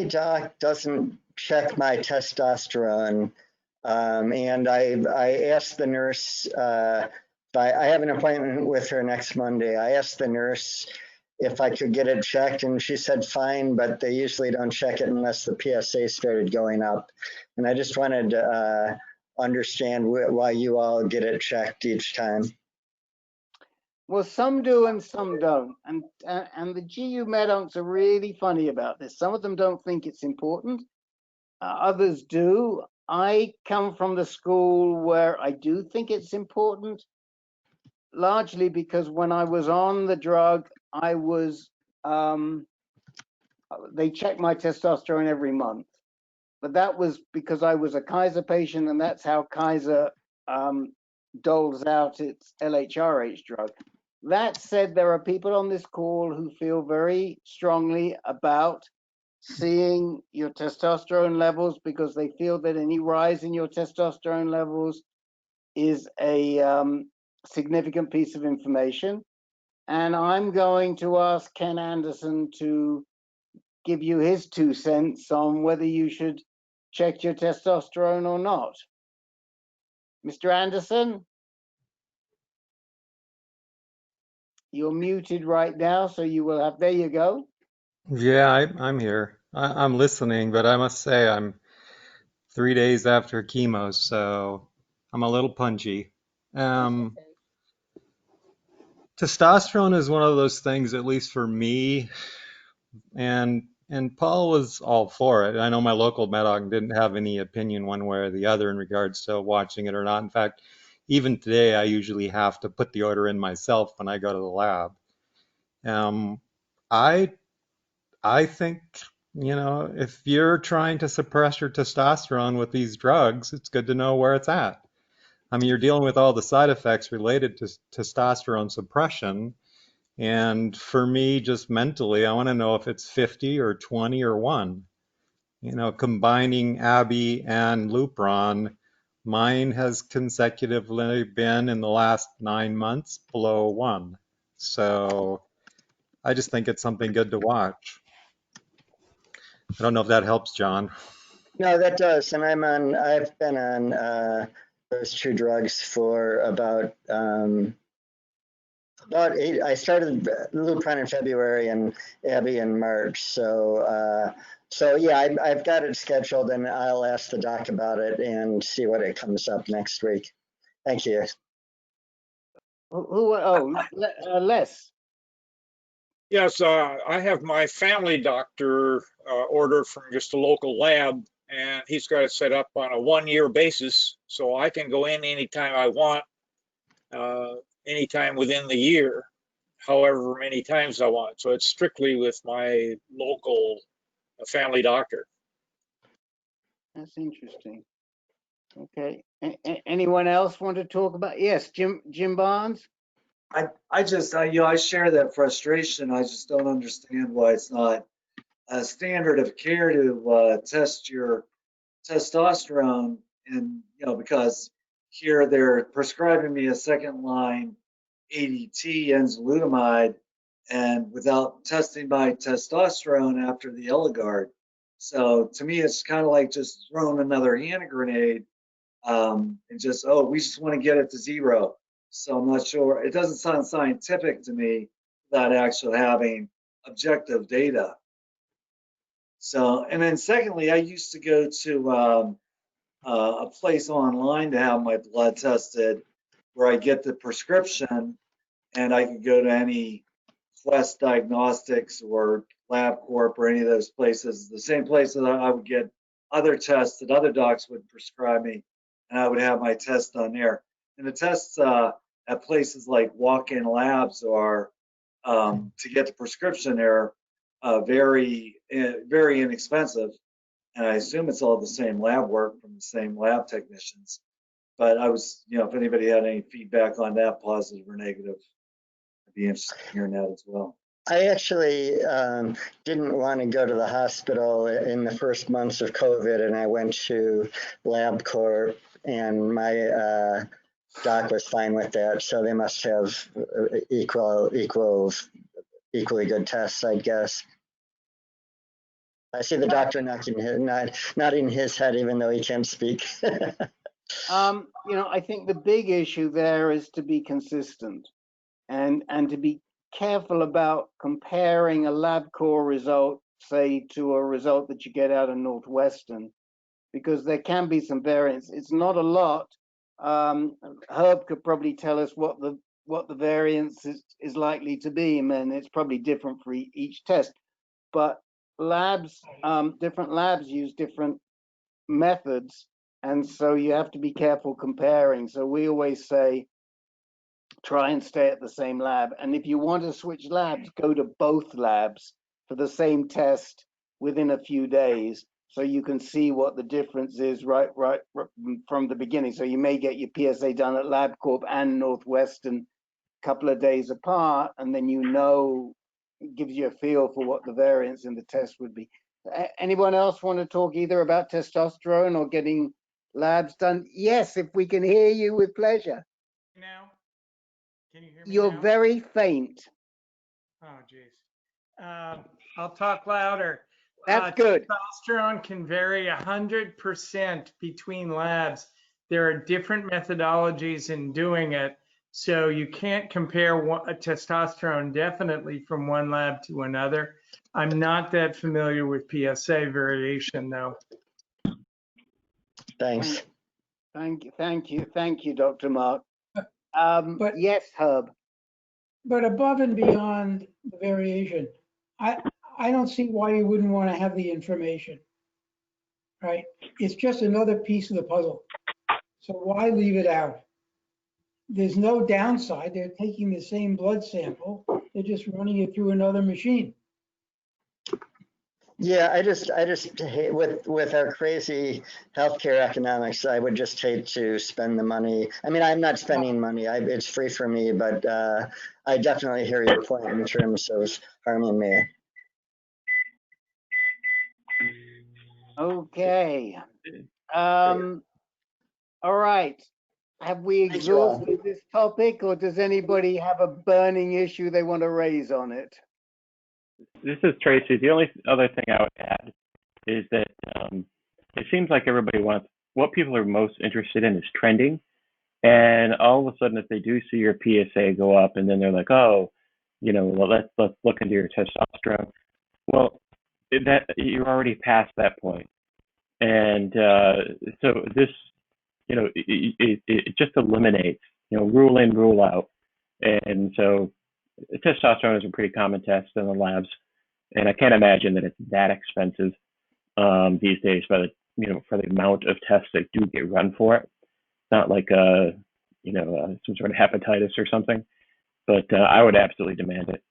doc doesn't check my testosterone, and I asked the nurse. I have an appointment with her next Monday. I asked the nurse if I could get it checked, and she said fine, but they usually don't check it unless the PSA started going up. And I just wanted to understand why you all get it checked each time. Well, some do and some don't, and the GU medoncs are really funny about this. Some of them don't think it's important, others do. I come from the school where I do think it's important, largely because when I was on the drug, I was they checked my testosterone every month, but that was because I was a Kaiser patient, and that's how Kaiser doles out its LHRH drug. That said, there are people on this call who feel very strongly about seeing your testosterone levels because they feel that any rise in your testosterone levels is a significant piece of information. And I'm going to ask Ken Anderson to give you his 2 cents on whether you should check your testosterone or not. Mr. Anderson? You're muted right now, so you will have, there you go. Yeah, I'm here. I'm listening, but I must say I'm 3 days after chemo, so I'm a little punchy. Testosterone is one of those things, at least for me, and Paul was all for it. I know my local med-onc didn't have any opinion one way or the other in regards to watching it or not. In fact, even today, I usually have to put the order in myself when I go to the lab. I think, you know, if you're trying to suppress your testosterone with these drugs, it's good to know where it's at. I mean, you're dealing with all the side effects related to testosterone suppression. And for me, just mentally, I want to know if it's 50 or 20 or 1. You know, combining Abby and Lupron, mine has consecutively been in the last 9 months below 1. So I just think it's something good to watch. I don't know if that helps, John. No, that does. And I've been on those 2 drugs for about 8. I started Lupron in February and Abby in March. So yeah, I've got it scheduled, and I'll ask the doc about it and see what it comes up next week. Thank you. Les. Yes, I have my family doctor order from just a local lab, and he's got it set up on a 1-year basis, so I can go in anytime I want, anytime within the year, however many times I want. So it's strictly with my local family doctor. That's interesting. Okay. Anyone else want to talk about? Yes, Jim Barnes. I share that frustration. I just don't understand why it's not a standard of care to test your testosterone, and because here they're prescribing me a 2nd-line ADT enzalutamide, and without testing my testosterone after the Eligard. So to me, it's kind of like just throwing another hand grenade, and just, we just want to get it to 0. So I'm not sure. It doesn't sound scientific to me without actually having objective data. So, and then secondly, I used to go to a place online to have my blood tested, where I get the prescription, and I can go to any Quest Diagnostics or LabCorp or any of those places, the same places I would get other tests that other docs would prescribe me, and I would have my test done there. And the tests at places like walk-in labs are, to get the prescription there, very inexpensive. And I assume it's all the same lab work from the same lab technicians. But I was, if anybody had any feedback on that, positive or negative, I'd be interested in hearing that as well. I actually didn't want to go to the hospital in the first months of COVID, and I went to LabCorp, and my doc was fine with that. So they must have equally good tests, I guess. I see the doctor nodding his head, even though he can't speak. I think the big issue there is to be consistent and to be careful about comparing a LabCorp result, say, to a result that you get out of Northwestern, because there can be some variance. It's not a lot. Herb could probably tell us what the variance is likely to be, and it's probably different for each test. But different labs use different methods, and so you have to be careful comparing. So we always say, try and stay at the same lab. And if you want to switch labs, go to both labs for the same test within a few days, so you can see what the difference is right from the beginning. So you may get your PSA done at LabCorp and Northwestern a couple of days apart, and then it gives you a feel for what the variance in the test would be. Anyone else want to talk either about testosterone or getting labs done? Yes, if we can hear you with pleasure. Now, can you hear me You're now? very faint. Oh, geez. I'll talk louder. That's good. Testosterone can vary 100% between labs. There are different methodologies in doing it. So you can't compare a testosterone definitely from one lab to another. I'm not that familiar with PSA variation though. Thanks. Thank you, Dr. Mark. Yes, Herb. But above and beyond the variation, I don't see why you wouldn't want to have the information, right? It's just another piece of the puzzle. So why leave it out? There's no downside. They're taking the same blood sample. They're just running it through another machine. Yeah, I just hate with our crazy healthcare economics. I would just hate to spend the money. I mean, I'm not spending money. It's free for me, but I definitely hear your point in terms of harming me. Okay. All right. Have we exhausted this topic, or does anybody have a burning issue they want to raise on it? This is Tracy. The only other thing I would add is that it seems like everybody wants, what people are most interested in is trending. And all of a sudden, if they do see your PSA go up and then they're like, oh, well, let's look into your testosterone. Well, that you're already past that point. And so this, it just eliminates, rule in, rule out. And so testosterone is a pretty common test in the labs. And I can't imagine that it's that expensive these days for the amount of tests that do get run for it. It's not like some sort of hepatitis or something, but I would absolutely demand it.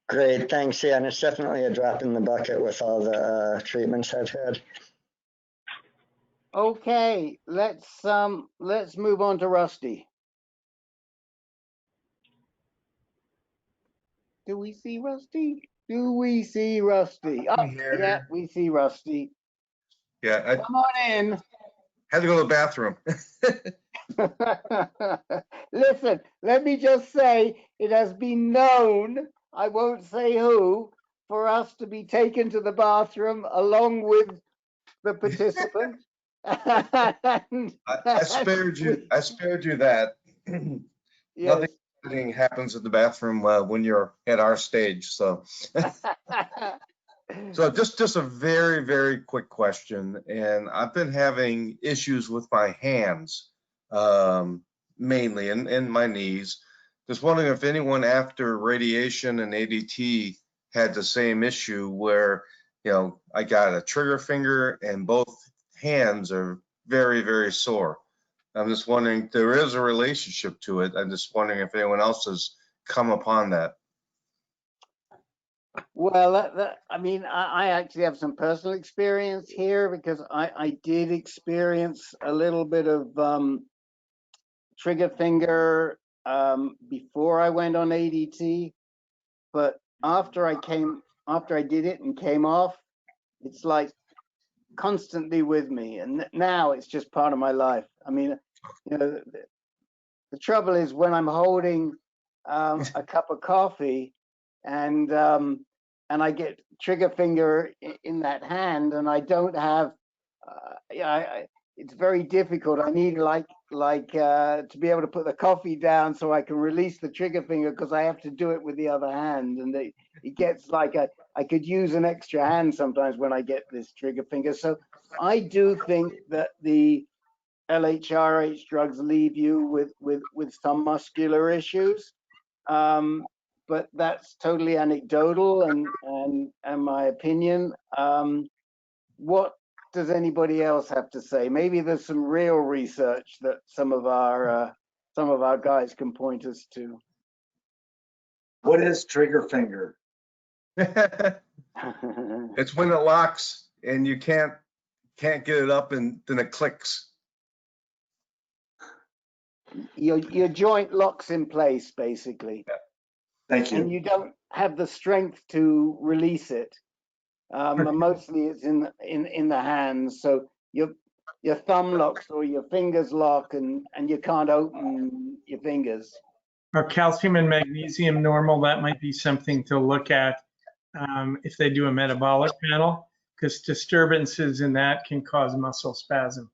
Great, thanks. Yeah, and it's definitely a drop in the bucket with all the treatments I've had. Okay, let's move on to Rusty. Do we see Rusty? Do we see Rusty? Oh, yeah, we see Rusty. Yeah, come on in. Had to go to the bathroom. Listen, let me just say, it has been known, I won't say who, for us to be taken to the bathroom along with the participant. I spared you that. Yes. Nothing happens in the bathroom when you're at our stage. So, so just a very, very quick question. And I've been having issues with my hands, mainly, and my knees. Just wondering if anyone after radiation and ADT had the same issue where, I got a trigger finger and both hands are very, very sore. I'm just wondering, there is a relationship to it. I'm just wondering if anyone else has come upon that. Well, I mean, I actually have some personal experience here because I did experience a little bit of trigger finger before I went on ADT, but after I did it and came off, it's like constantly with me, and now it's just part of my life. I mean, the trouble is when I'm holding a cup of coffee and I get trigger finger in that hand, and I don't have it's very difficult. I need to be able to put the coffee down so I can release the trigger finger, because I have to do it with the other hand, and it gets like I could use an extra hand sometimes when I get this trigger finger. So I do think that the LHRH drugs leave you with some muscular issues, but that's totally anecdotal and my opinion. What does anybody else have to say? Maybe there's some real research that some of our guys can point us to. What is trigger finger? It's when it locks and you can't get it up, and then it clicks. Your joint locks in place, basically. Yeah. Thank you. And you don't have the strength to release it. Mostly it's in the hands. So your thumb locks or your fingers lock and you can't open your fingers. Are calcium and magnesium normal? That might be something to look at if they do a metabolic panel, because disturbances in that can cause muscle spasm.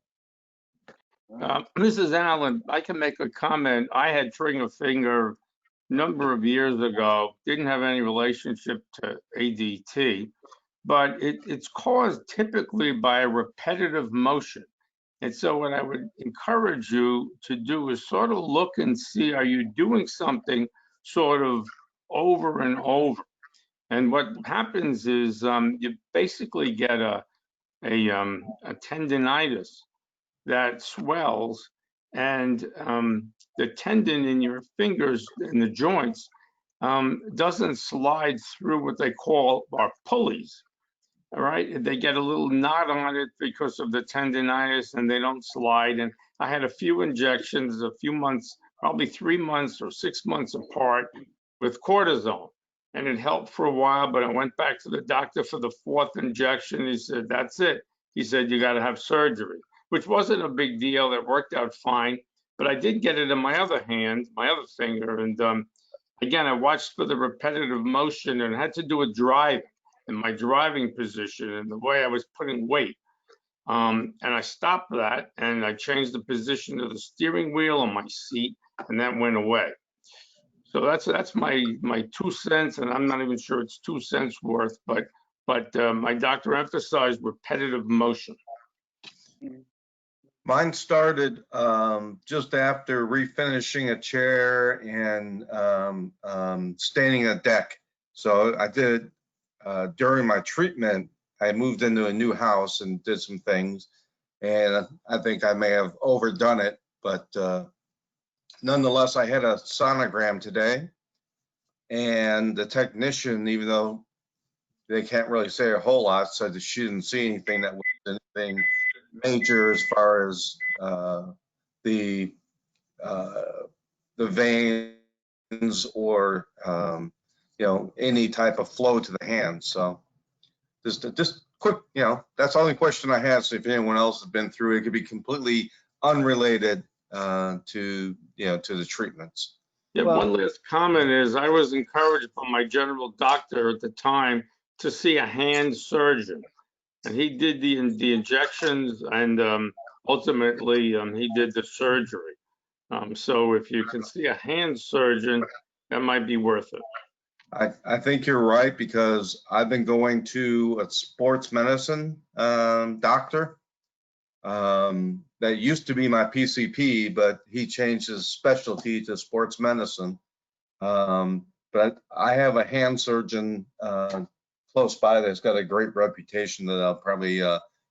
Mrs. Allen, I can make a comment. I had trigger finger a number of years ago, didn't have any relationship to ADT, but it's caused typically by a repetitive motion. And so what I would encourage you to do is sort of look and see, are you doing something sort of over and over? And what happens is you basically get a tendinitis that swells, and the tendon in your fingers and the joints doesn't slide through what they call our pulleys. All right, they get a little knot on it because of the tendinitis, and they don't slide. And I had a few injections, a few months, probably 3 months or 6 months apart, with cortisone, and it helped for a while. But I went back to the doctor for the 4th injection. He said, "That's it." He said, "You got to have surgery," which wasn't a big deal. It worked out fine. But I did get it in my other hand, my other finger, and again, I watched for the repetitive motion, and had to do with driving. In my driving position and the way I was putting weight. And I stopped that, and I changed the position of the steering wheel on my seat, and that went away. So that's my 2 cents, and I'm not even sure it's 2 cents worth, but my doctor emphasized repetitive motion. Mine started just after refinishing a chair and staining a deck. So I did during my treatment, I moved into a new house and did some things, and I think I may have overdone it, but nonetheless, I had a sonogram today, and the technician, even though they can't really say a whole lot, said that she didn't see anything that was anything major as far as the veins or any type of flow to the hands. So just quick, that's the only question I have. So if anyone else has been through it, it could be completely unrelated to the treatments. Yeah, one last comment is I was encouraged by my general doctor at the time to see a hand surgeon, and he did the injections, and ultimately he did the surgery. So if you can see a hand surgeon, that might be worth it. I think you're right, because I've been going to a sports medicine doctor that used to be my PCP, but he changed his specialty to sports medicine. But I have a hand surgeon close by that's got a great reputation that I'll probably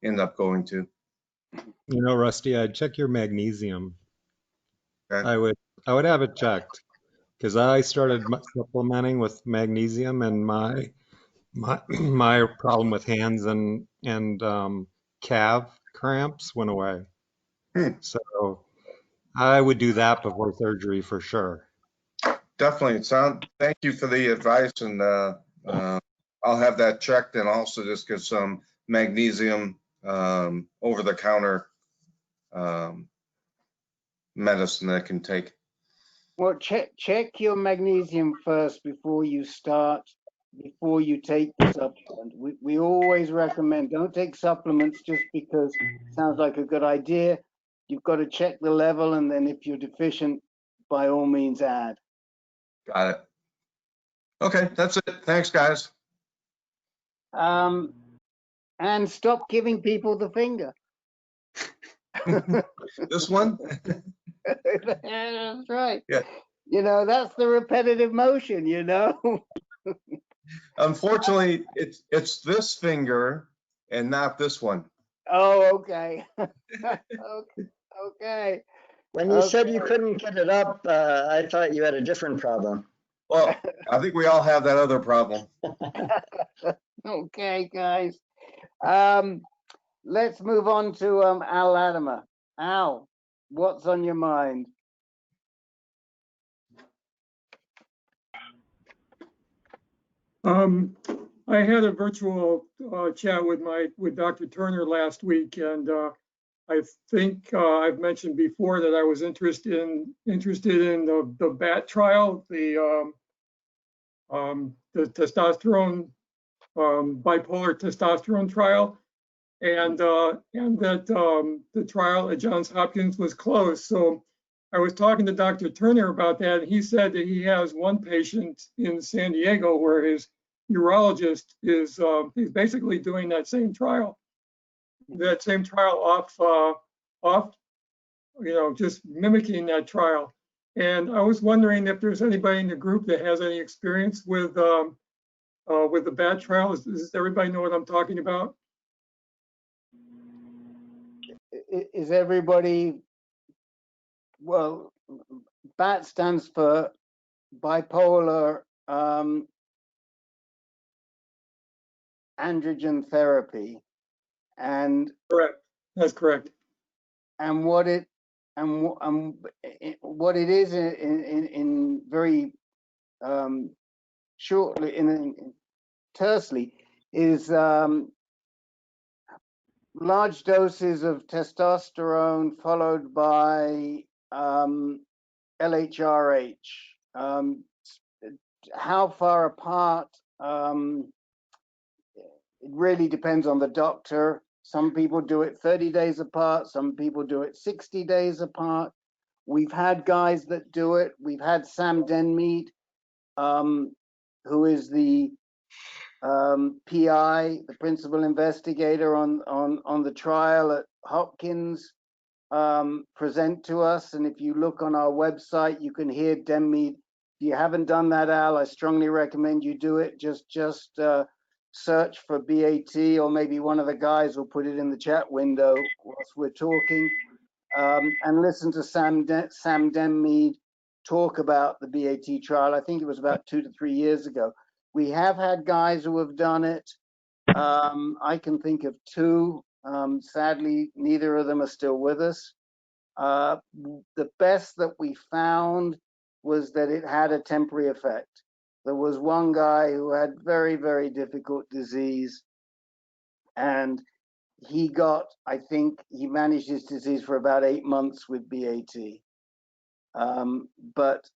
end up going to. Rusty, I'd check your magnesium. Okay. I would have it checked, because I started supplementing with magnesium, and my problem with hands and calf cramps went away. So I would do that before surgery for sure. Definitely. Thank you for the advice, and I'll have that checked, and also just get some magnesium over the counter medicine that I can take. Well, check your magnesium first before you take the supplement. We always recommend, don't take supplements just because it sounds like a good idea. You've got to check the level, and then if you're deficient, by all means add. Got it. Okay, that's it. Thanks, guys. And stop giving people the finger. This one? That's right. Yeah. That's the repetitive motion, Unfortunately, it's this finger and not this one. Oh, okay. Okay. When you said you couldn't get it up, I thought you had a different problem. Well, I think we all have that other problem. Okay, guys. Let's move on to Al Latimer. Al, what's on your mind? I had a virtual chat with Dr. Turner last week, and I think I've mentioned before that I was interested in the BAT trial, the testosterone, bipolar testosterone trial, and that the trial at Johns Hopkins was closed. So I was talking to Dr. Turner about that, and he said that he has one patient in San Diego where his urologist is he's basically doing that same trial off, just mimicking that trial. And I was wondering if there's anybody in the group that has any experience with the BAT trial. Does everybody know what I'm talking about? Is everybody, well, BAT stands for Bipolar Androgen Therapy. And correct, that's correct. And what it is in very shortly, tersely, is large doses of testosterone followed by LHRH. How far apart? It really depends on the doctor. Some people do it 30 days apart. Some people do it 60 days apart. We've had guys that do it. We've had Sam Denmead, who is the PI, the principal investigator on the trial at Hopkins, present to us. And if you look on our website, you can hear Denmead. If you haven't done that, Al, I strongly recommend you do it. Just search for BAT, or maybe one of the guys will put it in the chat window whilst we're talking, and listen to Sam Denmead talk about the BAT trial. I think it was about 2 to 3 years ago. We have had guys who have done it. I can think of 2. Sadly, neither of them are still with us. The best that we found was that it had a temporary effect. There was one guy who had very, very difficult disease, and he got, I think he managed his disease for about 8 months with BAT. But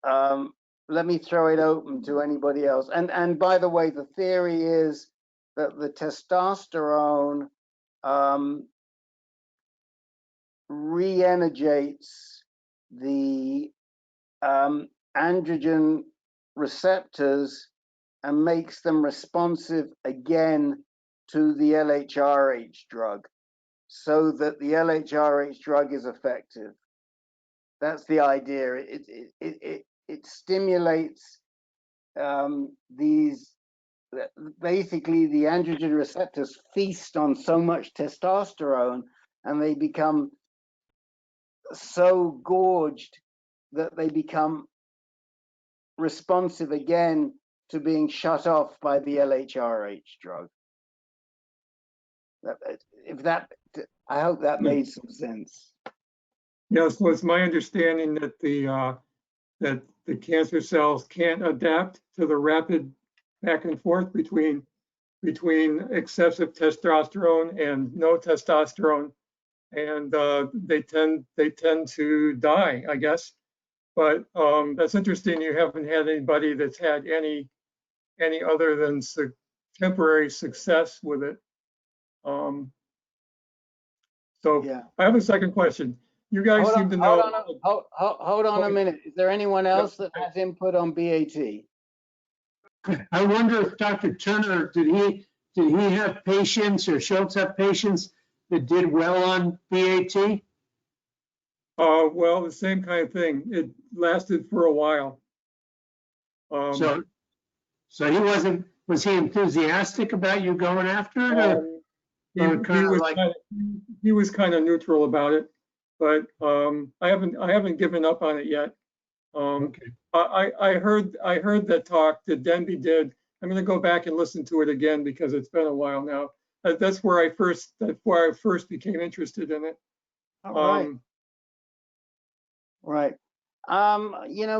let me throw it open to anybody else. And by the way, the theory is that the testosterone re-energizates the androgen receptors and makes them responsive again to the LHRH drug, so that the LHRH drug is effective. That's the idea. It stimulates these, basically the androgen receptors feast on so much testosterone, and they become so gorged that they become responsive again to being shut off by the LHRH drug. I hope that made some sense. Yes, well, it's my understanding that the cancer cells can't adapt to the rapid back and forth between excessive testosterone and no testosterone, and they tend to die, I guess. But that's interesting. You haven't had anybody that's had any other than temporary success with it. So yeah. I have a second question. You guys seem to know. Hold on a minute. Is there anyone else that has input on BAT? I wonder if Dr. Turner, did he have patients, or Schultz have patients that did well on BAT? Well, the same kind of thing. It lasted for a while. So he wasn't. Was he enthusiastic about you going after it? He was kind of neutral about it, but I haven't given up on it yet. Okay. I heard that talk that Denby did. I'm going to go back and listen to it again because it's been a while now. That's where I first became interested in it. All right. Right.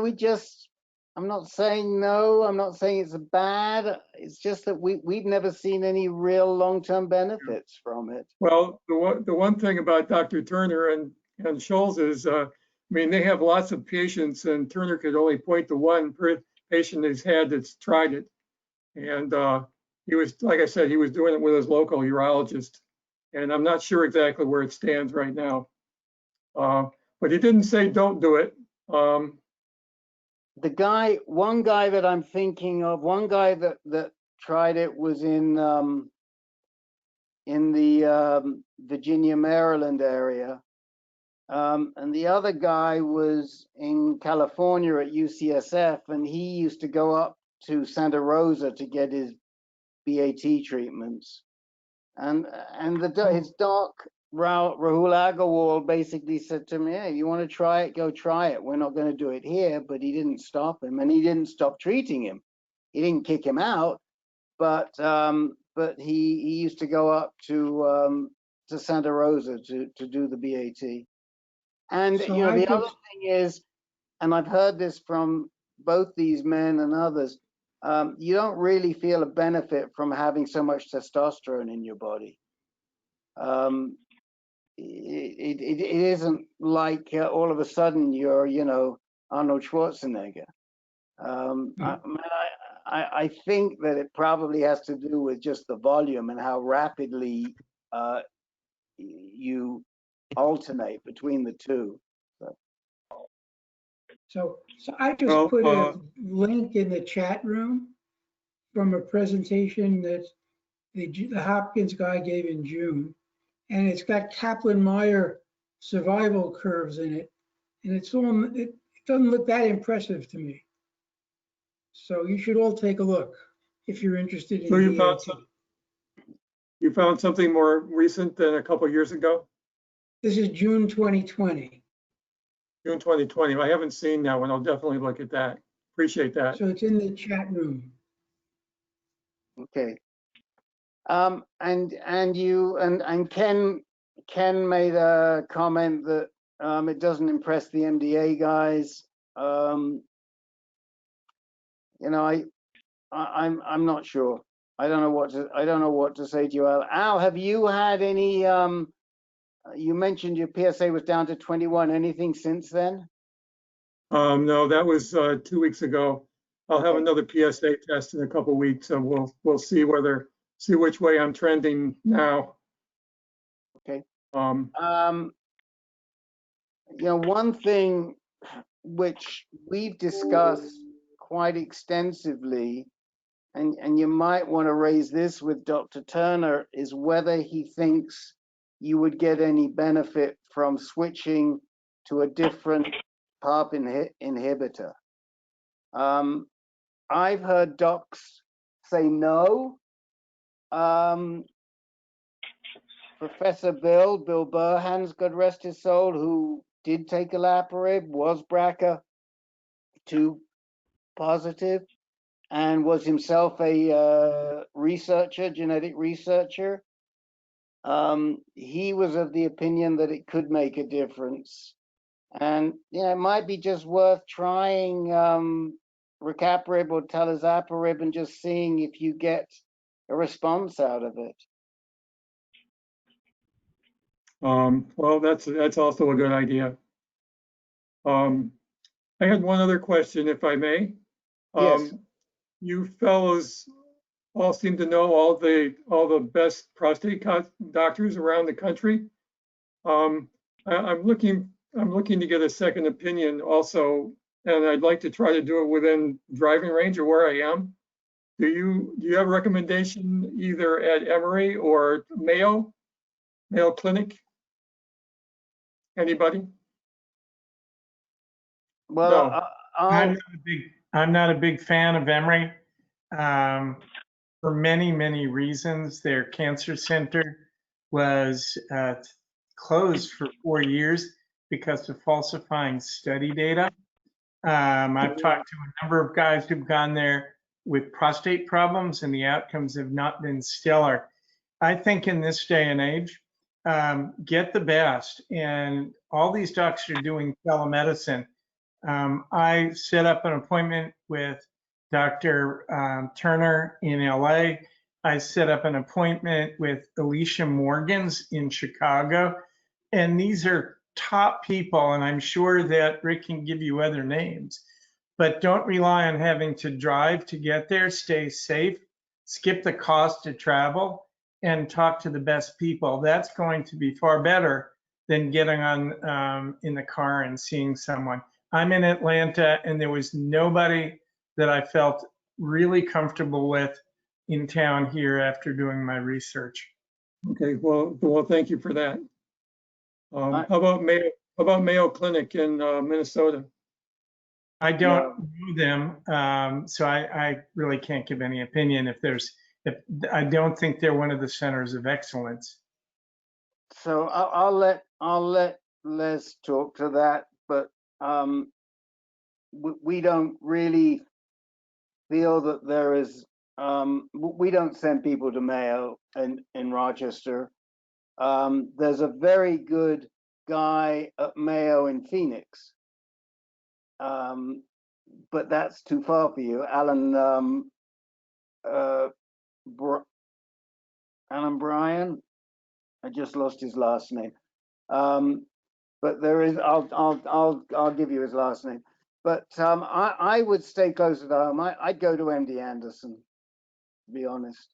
We just I'm not saying no, I'm not saying it's bad. It's just that we've never seen any real long-term benefits from it. Well, the one thing about Dr. Turner and Scholes is, I mean, they have lots of patients, and Turner could only point to one patient he's had that's tried it. And he was, like I said, he was doing it with his local urologist. And I'm not sure exactly where it stands right now. But he didn't say don't do it. One guy that I'm thinking of, one guy that tried it was in the Virginia, Maryland area. And the other guy was in California at UCSF, and he used to go up to Santa Rosa to get his BAT treatments. And his doc, Rahul Agarwal, basically said to me, hey, if you want to try it, go try it. We're not going to do it here, but he didn't stop him, and he didn't stop treating him. He didn't kick him out, but he used to go up to Santa Rosa to do the BAT. And So you know, I the could- other thing is, and I've heard this from both these men and others, you don't really feel a benefit from having so much testosterone in your body. It isn't like all of a sudden you're, you know, Arnold Schwarzenegger. I think that it probably has to do with just the volume and how rapidly you alternate between the two. So I just put a link in the chat room from a presentation that the Hopkins guy gave in June, and it's got Kaplan-Meier survival curves in it, and it doesn't look that impressive to me. So you should all take a look if you're interested in So DHT. you found something more recent than a couple of years ago? This is June 2020. June 2020. I haven't seen that one. I'll definitely look at that. Appreciate that. So it's in the chat room. Okay. And Ken made a comment that it doesn't impress the MDA guys. You know, I'm not sure. I don't know what to say to you, Al. Al, have you had any? You mentioned your PSA was down to 21. Anything since then? No, that was 2 weeks ago. I'll have another PSA test in a couple of weeks, and we'll see which way I'm trending now. Okay. You know, one thing which we've discussed quite extensively, and you might want to raise this with Dr. Turner, is whether he thinks you would get any benefit from switching to a different PARP inhibitor. I've heard docs say no. Professor Bill Burhan's, God rest his soul, who did take olaparib, was BRCA2 positive, and was himself a genetic researcher. He was of the opinion that it could make a difference. And you know, it might be just worth trying rucaparib or talazoparib and just seeing if you get a response out of it. Well, that's also a good idea. I had one other question, if I may. Yes. You fellows all seem to know all the best prostate doctors around the country. I'm looking to get a second opinion also, and I'd like to try to do it within driving range of where I am. Do you have a recommendation either at Emory or Mayo Clinic? Anybody? Well, no. I'm not a big fan of Emory for many reasons. Their cancer center was closed for 4 years because of falsifying study data. I've talked to a number of guys who've gone there with prostate problems, and the outcomes have not been stellar. I think in this day and age, get the best. And all these docs are doing telemedicine. I set up an appointment with Dr. Turner in LA. I set up an appointment with Alicia Morgans in Chicago. And these are top people, and I'm sure that Rick can give you other names. But don't rely on having to drive to get there. Stay safe, skip the cost to travel, and talk to the best people. That's going to be far better than getting on in the car and seeing someone. I'm in Atlanta, and there was nobody that I felt really comfortable with in town here after doing my research. Okay, well, thank you for that. How about Mayo Clinic in Minnesota? I don't know them, so I really can't give any opinion if I don't think they're one of the centers of excellence. So I'll let Les talk to that, but we don't really feel that there is, we don't send people to Mayo in Rochester. There's a very good guy at Mayo in Phoenix, but that's too far for you. Alan Bryan, I just lost his last name. But there is, I'll give you his last name. But I would stay closer to home. I'd go to MD Anderson, to be honest.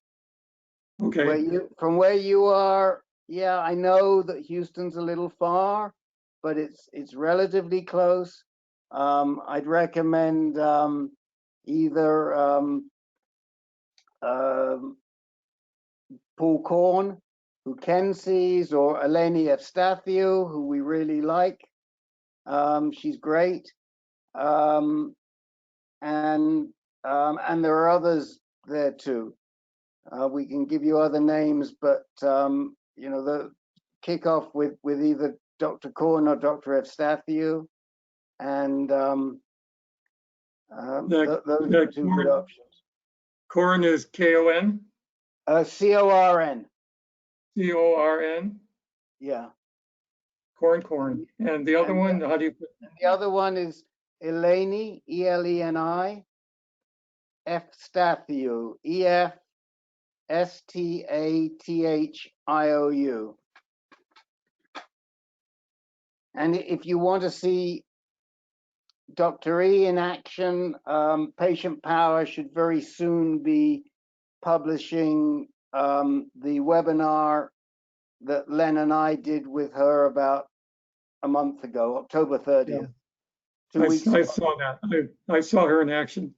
Okay. From where you are, yeah, I know that Houston's a little far, but it's relatively close. I'd recommend either Paul Korn, who Ken sees, or Eleni Evstathiou, who we really like. She's great. And there are others there too. We can give you other names, but you know, the kick off with either Dr. Korn or Dr. Evstathiou, and those are two good options. Korn is K-O-N? C-O-R-N. C-O-R-N? Yeah. Korn. And the other one, how do you put? The other one is Eleni, E-L-E-N-I, Evstathiou, E-F-S-T-A-T-H-I-O-U. And if you want to see Dr. E in action, Patient Power should very soon be publishing the webinar that Len and I did with her about a month ago, October 30th. Yeah. 2 weeks ago. I saw that. I saw her in action.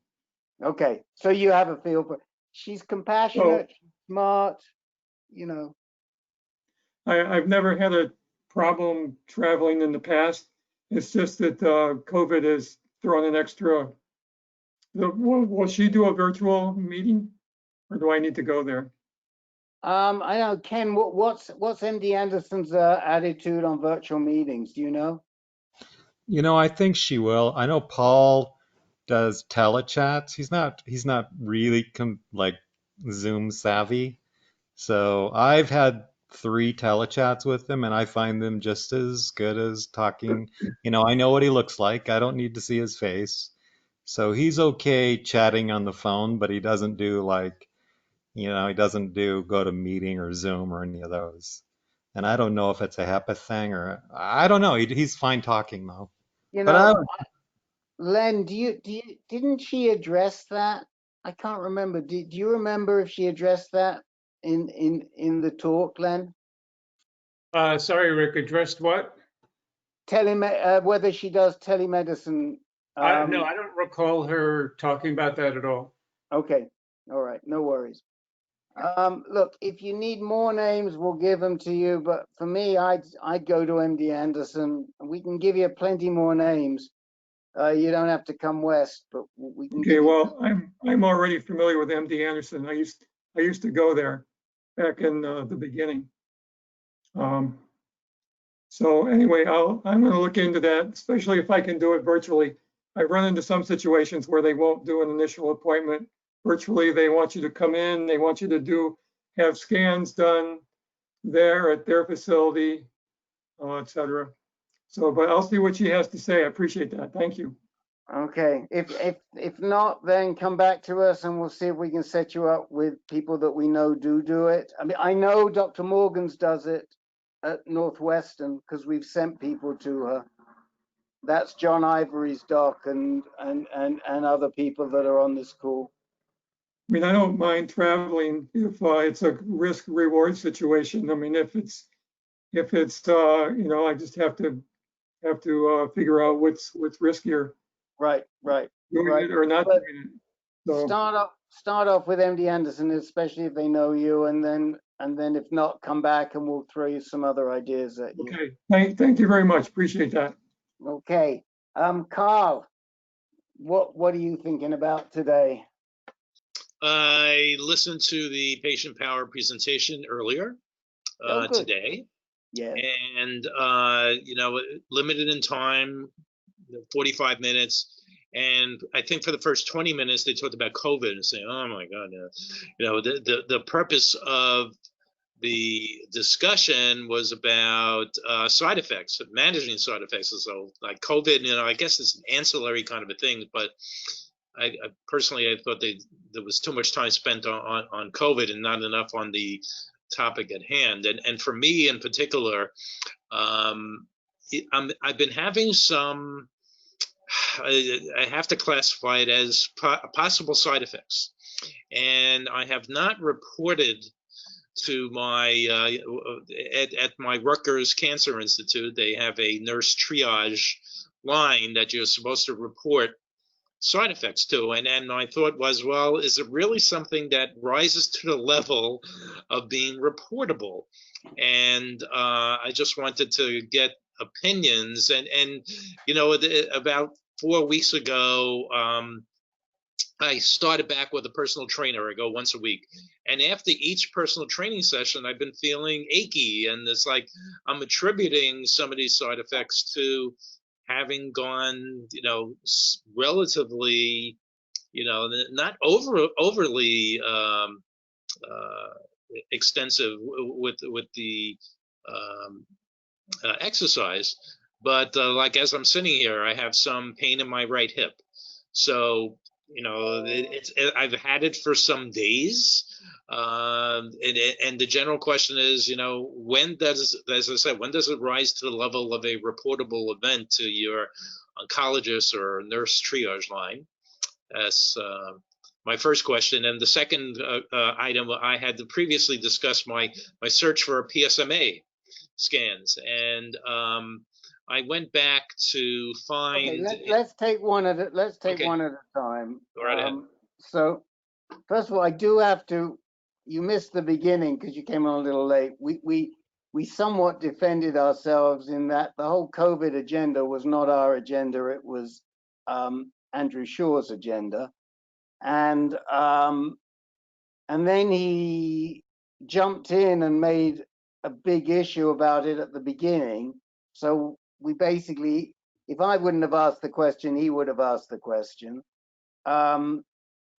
Okay, so you have a feel for. She's compassionate, she's smart, you know. I've never had a problem traveling in the past. It's just that COVID has thrown an extra. Will she do a virtual meeting, or do I need to go there? I know, Ken. What's MD Anderson's attitude on virtual meetings? Do you know? You know, I think she will. I know Paul does telechats. He's not really like Zoom savvy. So I've had 3 telechats with him, and I find them just as good as talking. You know, I know what he looks like. I don't need to see his face. So he's okay chatting on the phone, but he doesn't do like, you know, he doesn't do go to meeting or Zoom or any of those. And I don't know if it's a HEPA thing or I don't know. He's fine talking though. You But know, Len, didn't she address that? I can't remember. Do you remember if she addressed that in the talk, Len? Sorry, Rick, addressed what? Whether she does telemedicine. No, I don't recall her talking about that at all. Okay, all right, no worries. Look, if you need more names, we'll give them to you. But for me, I'd go to MD Anderson. We can give you plenty more names. You don't have to come west, but we can. Okay, well, I'm already familiar with MD Anderson. I used to go there back in the beginning. So anyway, I'm going to look into that, especially if I can do it virtually. I run into some situations where they won't do an initial appointment virtually. They want you to come in. They want you to have scans done there at their facility, etc. So, but I'll see what she has to say. I appreciate that. Thank you. Okay, if not, then come back to us and we'll see if we can set you up with people that we know do it. I mean, I know Dr. Morgan's does it at Northwestern because we've sent people to her. That's John Ivory's doc and other people that are on this call. I mean, I don't mind traveling if it's a risk reward situation. I mean, if it's you know, I just have to figure out what's riskier. Right. Doing it or not But doing it. So, start off with MD Anderson, especially if they know you, and then if not, come back and we'll throw you some other ideas at you. okay. Thank you very much. Appreciate that. Okay. Carl, what are you thinking about today? I listened to the patient power presentation earlier today. Yeah. And, you know, limited in time, 45 minutes. And I think for the first 20 minutes, they talked about COVID and saying, oh my God, you know, the purpose of the discussion was about side effects, managing side effects. So like COVID, you know, I guess it's an ancillary kind of a thing, but I personally, I thought there was too much time spent on COVID and not enough on the topic at hand. And for me in particular, I've been having some, I have to classify it as possible side effects. And I have not reported to my, at my Rutgers Cancer Institute, they have a nurse triage line that you're supposed to report side effects to. And my thought was, well, is it really something that rises to the level of being reportable? And I just wanted to get opinions. And you know, about 4 weeks ago, I started back with a personal trainer. I go once a week. And after each personal training session, I've been feeling achy. And it's like I'm attributing some of these side effects to having gone, you know, relatively, you know, not overly extensive with the exercise, but like as I'm sitting here, I have some pain in my right hip. So, you know, I've had it for some days. And the general question is, you know, when does, as I said, when does it rise to the level of a reportable event to your oncologist or nurse triage line? That's my first question. And the second item, I had to previously discuss my search for PSMA scans, and I went back to find. Okay, let's take one at a time. Go right ahead. So, first of all, I do have to. You missed the beginning because you came on a little late. We somewhat defended ourselves in that the whole COVID agenda was not our agenda. It was Andrew Shaw's agenda, and then he jumped in and made a big issue about it at the beginning. So we basically, if I wouldn't have asked the question, he would have asked the question.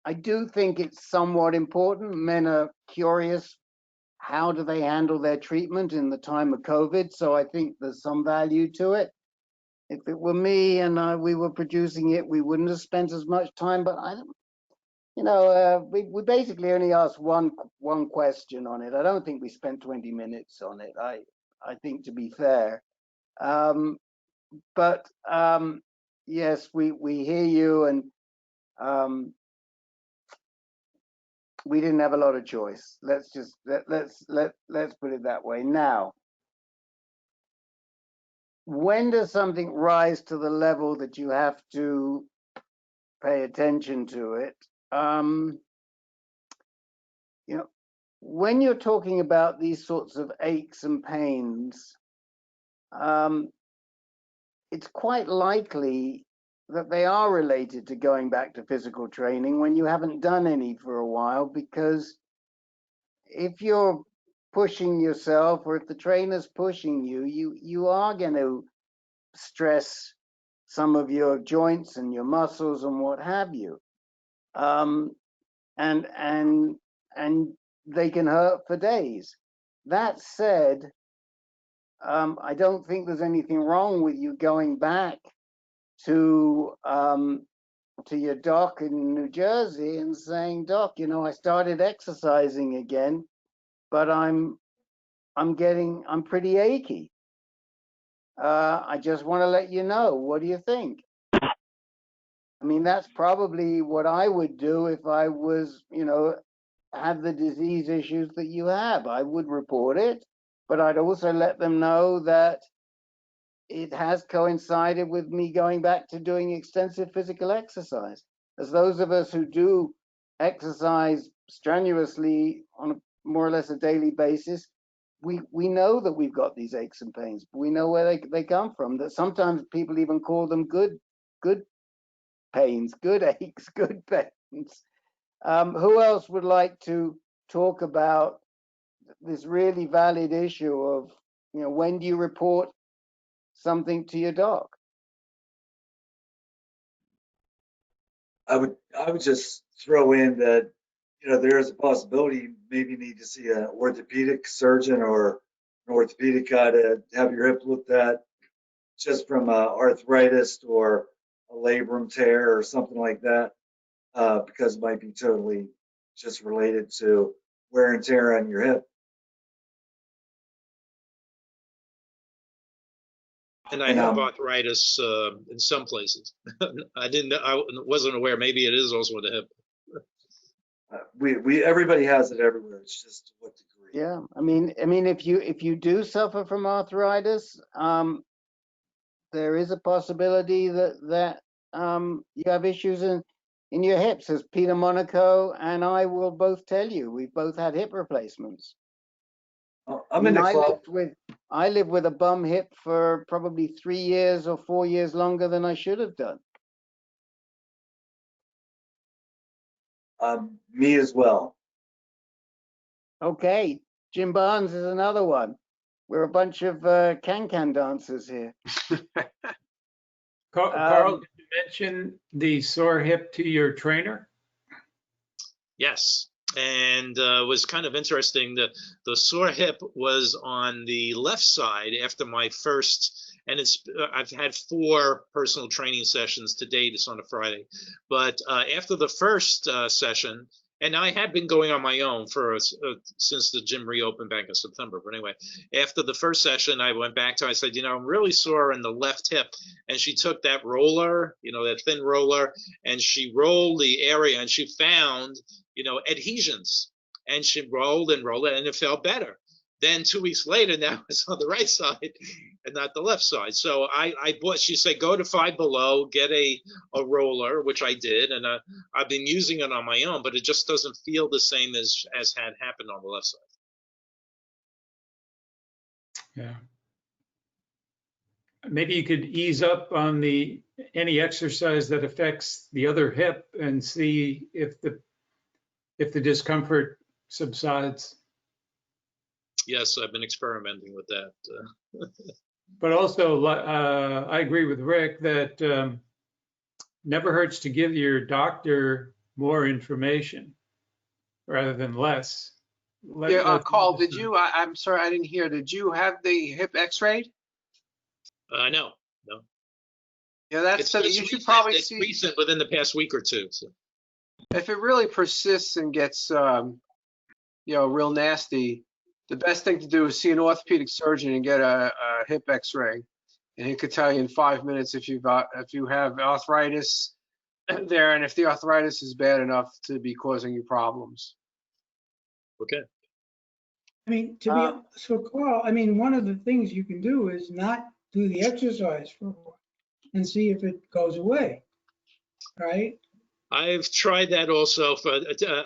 I do think it's somewhat important. Men are curious. How do they handle their treatment in the time of COVID? So I think there's some value to it. If it were me and we were producing it, we wouldn't have spent as much time. But I don't, you know, we basically only asked one question on it. I don't think we spent 20 minutes on it. I think, to be fair. But yes, we hear you, and we didn't have a lot of choice. Let's put it that way. Now, when does something rise to the level that you have to pay attention to it? You know, when you're talking about these sorts of aches and pains, it's quite likely that they are related to going back to physical training when you haven't done any for a while, because if you're pushing yourself or if the trainer's pushing you, you are going to stress some of your joints and your muscles and what have you. And they can hurt for days. That said, I don't think there's anything wrong with you going back to your doc in New Jersey and saying, "Doc, you know, I started exercising again, but I'm pretty achy. I just want to let you know. What do you think?" I mean, that's probably what I would do if I was, you know, have the disease issues that you have. I would report it, but I'd also let them know that it has coincided with me going back to doing extensive physical exercise. As those of us who do exercise strenuously on a more or less a daily basis, we know that we've got these aches and pains. We know where they come from. That sometimes people even call them good pains, good aches, good pains. Who else would like to talk about this really valid issue of, you know, when do you report something to your doc? I would just throw in that, you know, there is a possibility you maybe need to see an orthopedic surgeon or an orthopedic guy to have your hip looked at, just from arthritis or a labrum tear or something like that, because it might be totally just related to wear and tear on your hip. And I have arthritis in some places. I wasn't aware. Maybe it is also in the hip. Everybody has it everywhere. It's just to what degree. Yeah, I mean, if you do suffer from arthritis, there is a possibility that you have issues in your hips, as Peter Monaco and I will both tell you. We've both had hip replacements. I lived with a bum hip for probably 3 years or 4 years longer than I should have done. Me as well. Okay, Jim Barnes is another one. We're a bunch of can-can dancers here. Carl, did you mention the sore hip to your trainer? Yes, and it was kind of interesting. The sore hip was on the left side after my first, and I've had 4 personal training sessions to date. It's on a Friday, but after the first session, and I had been going on my own for since the gym reopened back in September. But anyway, after the first session, I went back to her. I said, you know, I'm really sore in the left hip. And she took that roller, you know, that thin roller, and she rolled the area, and she found, you know, adhesions. And she rolled and rolled it, and it felt better. Then 2 weeks later, now it's on the right side and not the left side. So I bought, she said, go to Five Below, get a roller, which I did. And I've been using it on my own, but it just doesn't feel the same as had happened on the left side. Yeah. Maybe you could ease up on any exercise that affects the other hip and see if the discomfort subsides. Yes, I've been experimenting with that. But also, I agree with Rick that never hurts to give your doctor more information rather than less. Carl, did you, I'm sorry, I didn't hear, did you have the hip x-rayed? No. Yeah, that's so you should probably see. It's recent, within the past week or two. So. If it really persists and gets, you know, real nasty, the best thing to do is see an orthopedic surgeon and get a hip x-ray. And he could tell you in 5 minutes if you have arthritis there, and if the arthritis is bad enough to be causing you problems. Okay. I mean, so Carl, I mean, one of the things you can do is not do the exercise for a while and see if it goes away, right? I've tried that also, for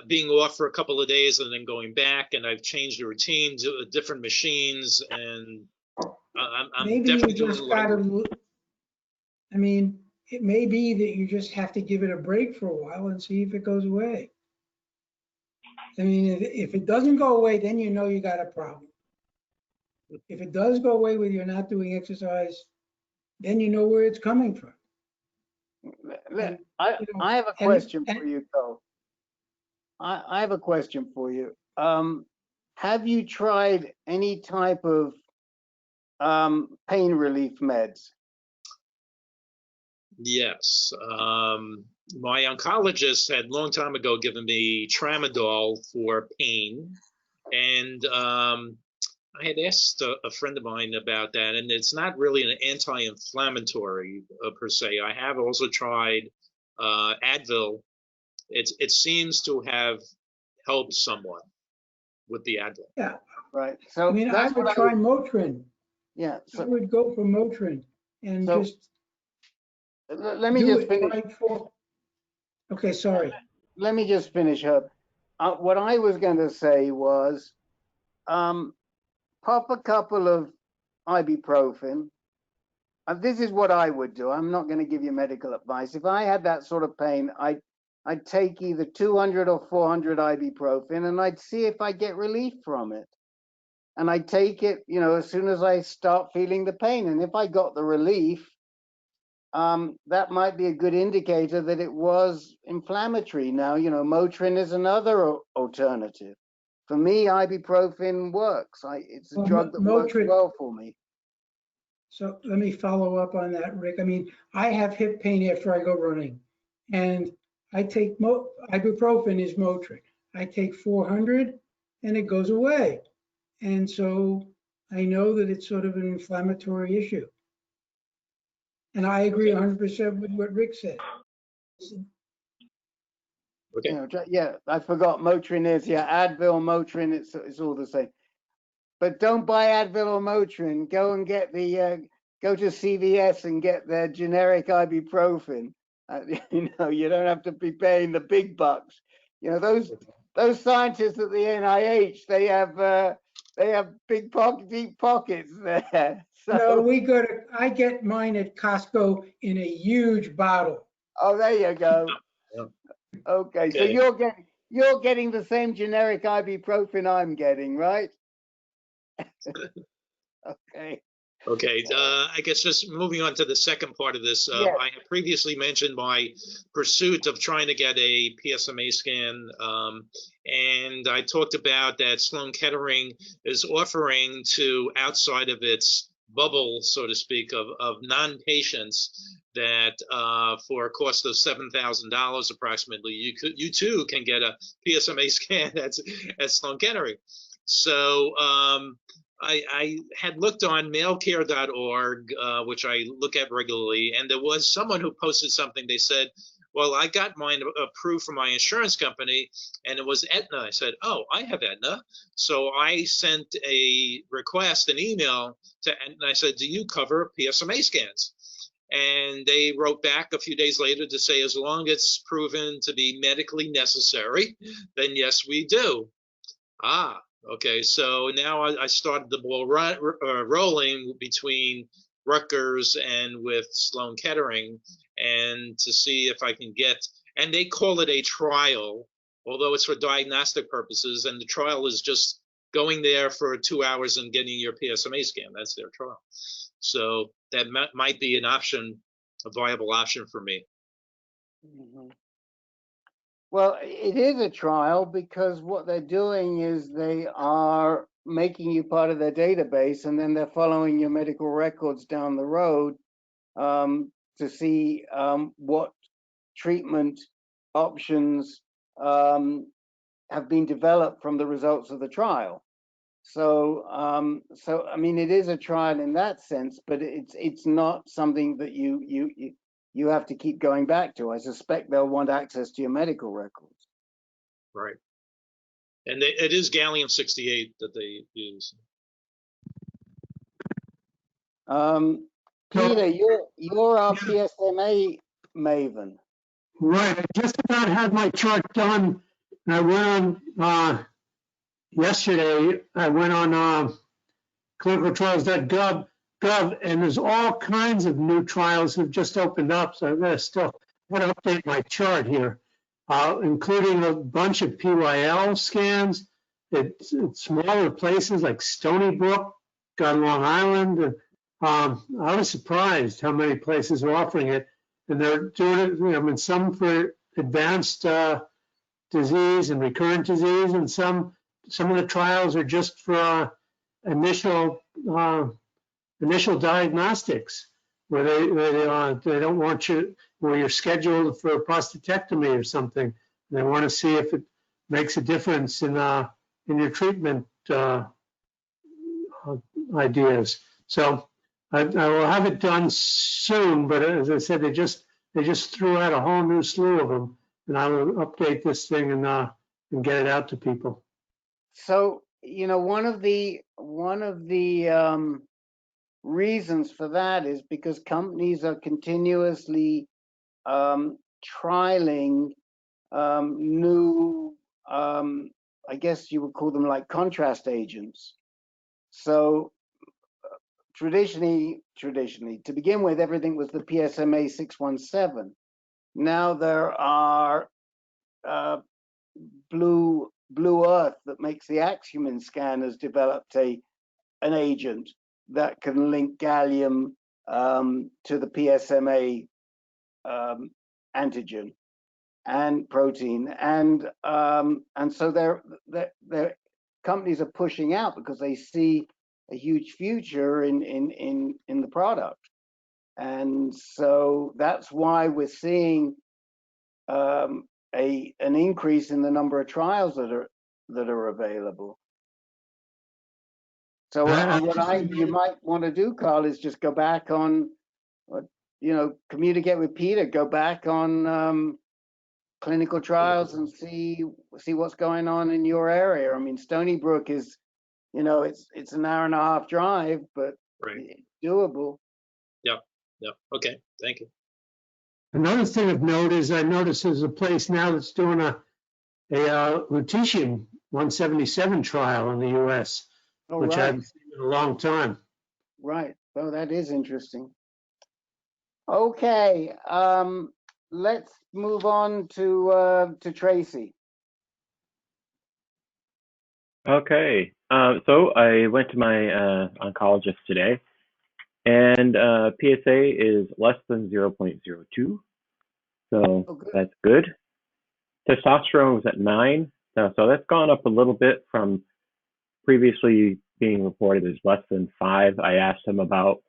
being off for a couple of days and then going back, and I've changed the routine to different machines, and I'm Maybe definitely you just gotta, I mean, it may be that you just have to give it a break for a while and see if it goes away. I mean, if it doesn't go away, then you know you got a problem. If it does go away with you not doing exercise, then you know where it's coming from. I have a question for you, though. I have a question for you. Have you tried any type of pain relief meds? Yes. My oncologist had a long time ago given me tramadol for pain. And I had asked a friend of mine about that, and it's not really an anti-inflammatory per se. I have also tried Advil. It seems to have helped somewhat with the Advil. Yeah. Right. So I mean, I would try Motrin. Yeah. I would go for Motrin and So, just let me do just it finish. right for. Okay, sorry. Let me just finish up. What I was going to say was, pop a couple of ibuprofen. This is what I would do. I'm not going to give you medical advice. If I had that sort of pain, I'd take either 200 or 400 ibuprofen, and I'd see if I get relief from it. And I'd take it, you know, as soon as I start feeling the pain. And if I got the relief, that might be a good indicator that it was inflammatory. Now, you know, Motrin is another alternative. For me, ibuprofen works. It's a drug that works well for me. So let me follow up on that, Rick. I mean, I have hip pain after I go running, and I take ibuprofen is Motrin. I take 400 and it goes away. And so I know that it's sort of an inflammatory issue. And I agree 100% with what Rick said. Okay. You know, yeah, I forgot Motrin is, Advil, Motrin, it's all the same. But don't buy Advil or Motrin. Go and get go to CVS and get their generic ibuprofen. You know, you don't have to be paying the big bucks. You know, those scientists at the NIH, they have deep pockets there. So, No, I get mine at Costco in a huge bottle. Oh, there you go. Yeah. Okay, so you're getting the same generic ibuprofen I'm getting, right? Okay. Okay, I guess just moving on to the second part of this, Yes. I have previously mentioned my pursuit of trying to get a PSMA scan, and I talked about that Sloan Kettering is offering to, outside of its bubble, so to speak, of non-patients that for a cost of $7,000 approximately, you too can get a PSMA scan at Sloan Kettering. So I had looked on mailcare.org, which I look at regularly, and there was someone who posted something. They said, well, I got mine approved from my insurance company, and it was Aetna. I said, oh, I have Aetna. So I sent a request, an email to Aetna. I said, do you cover PSMA scans? And they wrote back a few days later to say, as long as it's proven to be medically necessary, then yes, we do. Ah, okay, so now I started the ball rolling between Rutgers and with Sloan Kettering, and to see if I can get, and they call it a trial, although it's for diagnostic purposes, and the trial is just going there for 2 hours and getting your PSMA scan. That's their trial. So that might be an option, a viable option for me. Mm-hmm. Well, it is a trial because what they're doing is they are making you part of their database, and then they're following your medical records down the road to see what treatment options have been developed from the results of the trial. So, I mean, it is a trial in that sense, but it's not something that you have to keep going back to. I suspect they'll want access to your medical records. Right. And it is gallium-68 that they use. Peter, you're our PSMA maven. Right. I just about had my chart done. I went on yesterday. I went on clinicaltrials.gov, and there's all kinds of new trials have just opened up. So I'm going to update my chart here, including a bunch of PYL scans at smaller places like Stony Brook, got Long Island. And, I was surprised how many places are offering it, and they're doing it. I mean, some for advanced disease and recurrent disease, and some of the trials are just for initial initial diagnostics where they don't want you, where you're scheduled for a prostatectomy or something. They want to see if it makes a difference in your treatment ideas. So I will have it done soon, but as I said, they just threw out a whole new slew of them, and I will update this thing and get it out to people. So, you know, one of the reasons for that is because companies are continuously trialing new, I guess you would call them like contrast agents. So traditionally, to begin with, everything was the PSMA-617. Now there are Blue Earth that makes the Axumin scan has developed an agent that can link gallium to the PSMA antigen and protein, and so their companies are pushing out because they see a huge future in the product, and so that's why we're seeing an increase in the number of trials that are available. So what you might want to do, Carl, is just go back on, you know, communicate with Peter, go back on clinical trials and see what's going on in your area. I mean, Stony Brook is, you know, it's an hour and a half drive, but it's doable. Yep. Okay. Thank you. Another thing of note is I noticed there's a place now that's doing a lutetium 177 trial in the U.S., which I haven't seen in a long time. Right. Well, that is interesting. Okay. Let's move on to Tracy. Okay. So I went to my oncologist today, and PSA is less than 0.02. So that's good. Testosterone was at 9. So that's gone up a little bit from previously being reported as less than 5. I asked him about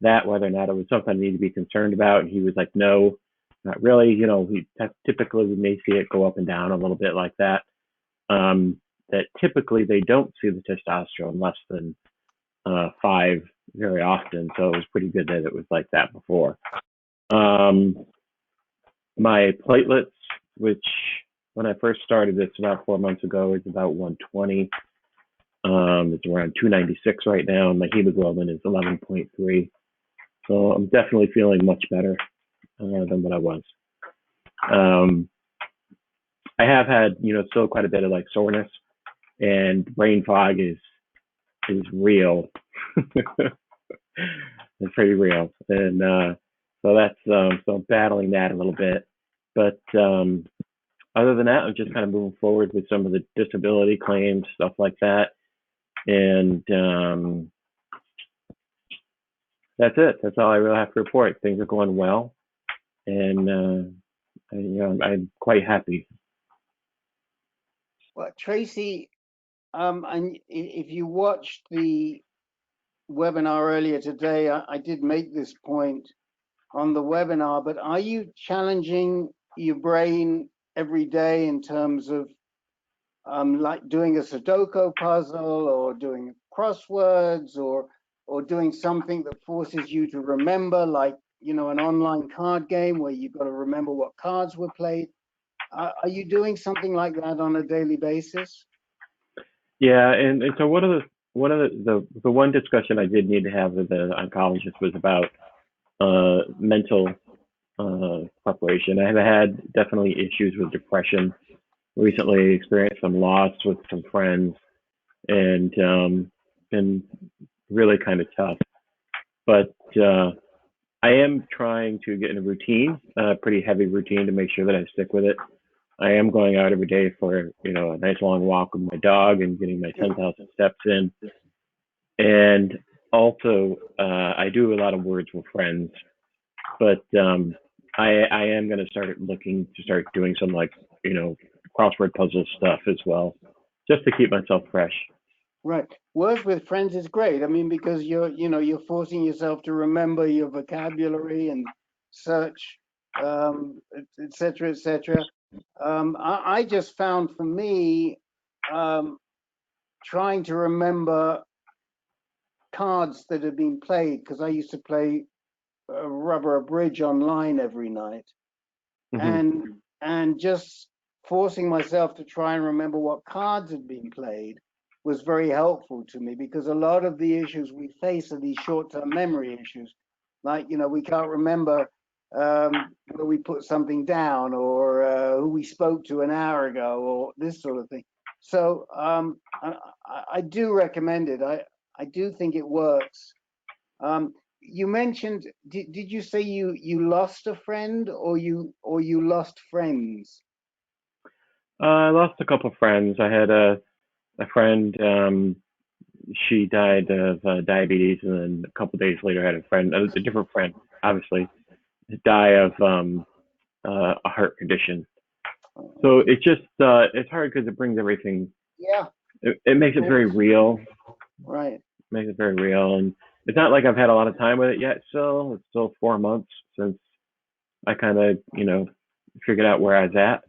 that, whether or not it was something I need to be concerned about. And he was like, no, not really. You know, typically we may see it go up and down a little bit like that. That typically they don't see the testosterone less than 5 very often. So it was pretty good that it was like that before. My platelets, which when I first started this about 4 months ago, is about 120. It's around 296 right now, and my hemoglobin is 11.3. So I'm definitely feeling much better than what I was. I have had, you know, still quite a bit of like soreness, and brain fog is real. It's pretty real, and so that's so I'm battling that a little bit. But other than that, I'm just kind of moving forward with some of the disability claims, stuff like that, and that's it. That's all I really have to report. Things are going well, and you know, I'm quite happy. Well, Tracy, and if you watched the webinar earlier today, I did make this point on the webinar, but are you challenging your brain every day in terms of like doing a Sudoku puzzle or doing crosswords or doing something that forces you to remember, like, you know, an online card game where you've got to remember what cards were played? Are you doing something like that on a daily basis? Yeah, and so one of the one discussion I did need to have with the oncologist was about mental preparation. I have had definitely issues with depression. Recently experienced some loss with some friends, and been really kind of tough. But I am trying to get in a routine, a pretty heavy routine, to make sure that I stick with it. I am going out every day for, you know, a nice long walk with my dog and getting my 10,000 steps in. And also, I do a lot of words with friends, but I am going to start looking to start doing some, like, you know, crossword puzzle stuff as well, just to keep myself fresh. Right. Words with friends is great. I mean, because you're forcing yourself to remember your vocabulary and such, et cetera, et cetera. I just found for me, trying to remember cards that had been played, because I used to play rubber bridge online every night, and just forcing myself to try and remember what cards had been played was very helpful to me, because a lot of the issues we face are these short-term memory issues, like we can't remember where we put something down, or who we spoke to an hour ago, or this sort of thing. So I do recommend it. I do think it works. You mentioned, did you say you lost a friend, or you lost friends? I lost a couple of friends. I had a friend, she died of diabetes, and then a couple of days later I had a different friend, obviously, die of a heart condition. So it's just, it's hard because it brings everything. Yeah. It makes it very real. Right. Makes it very real. And it's not like I've had a lot of time with it yet. So it's still 4 months since I kind of, figured out where I was at.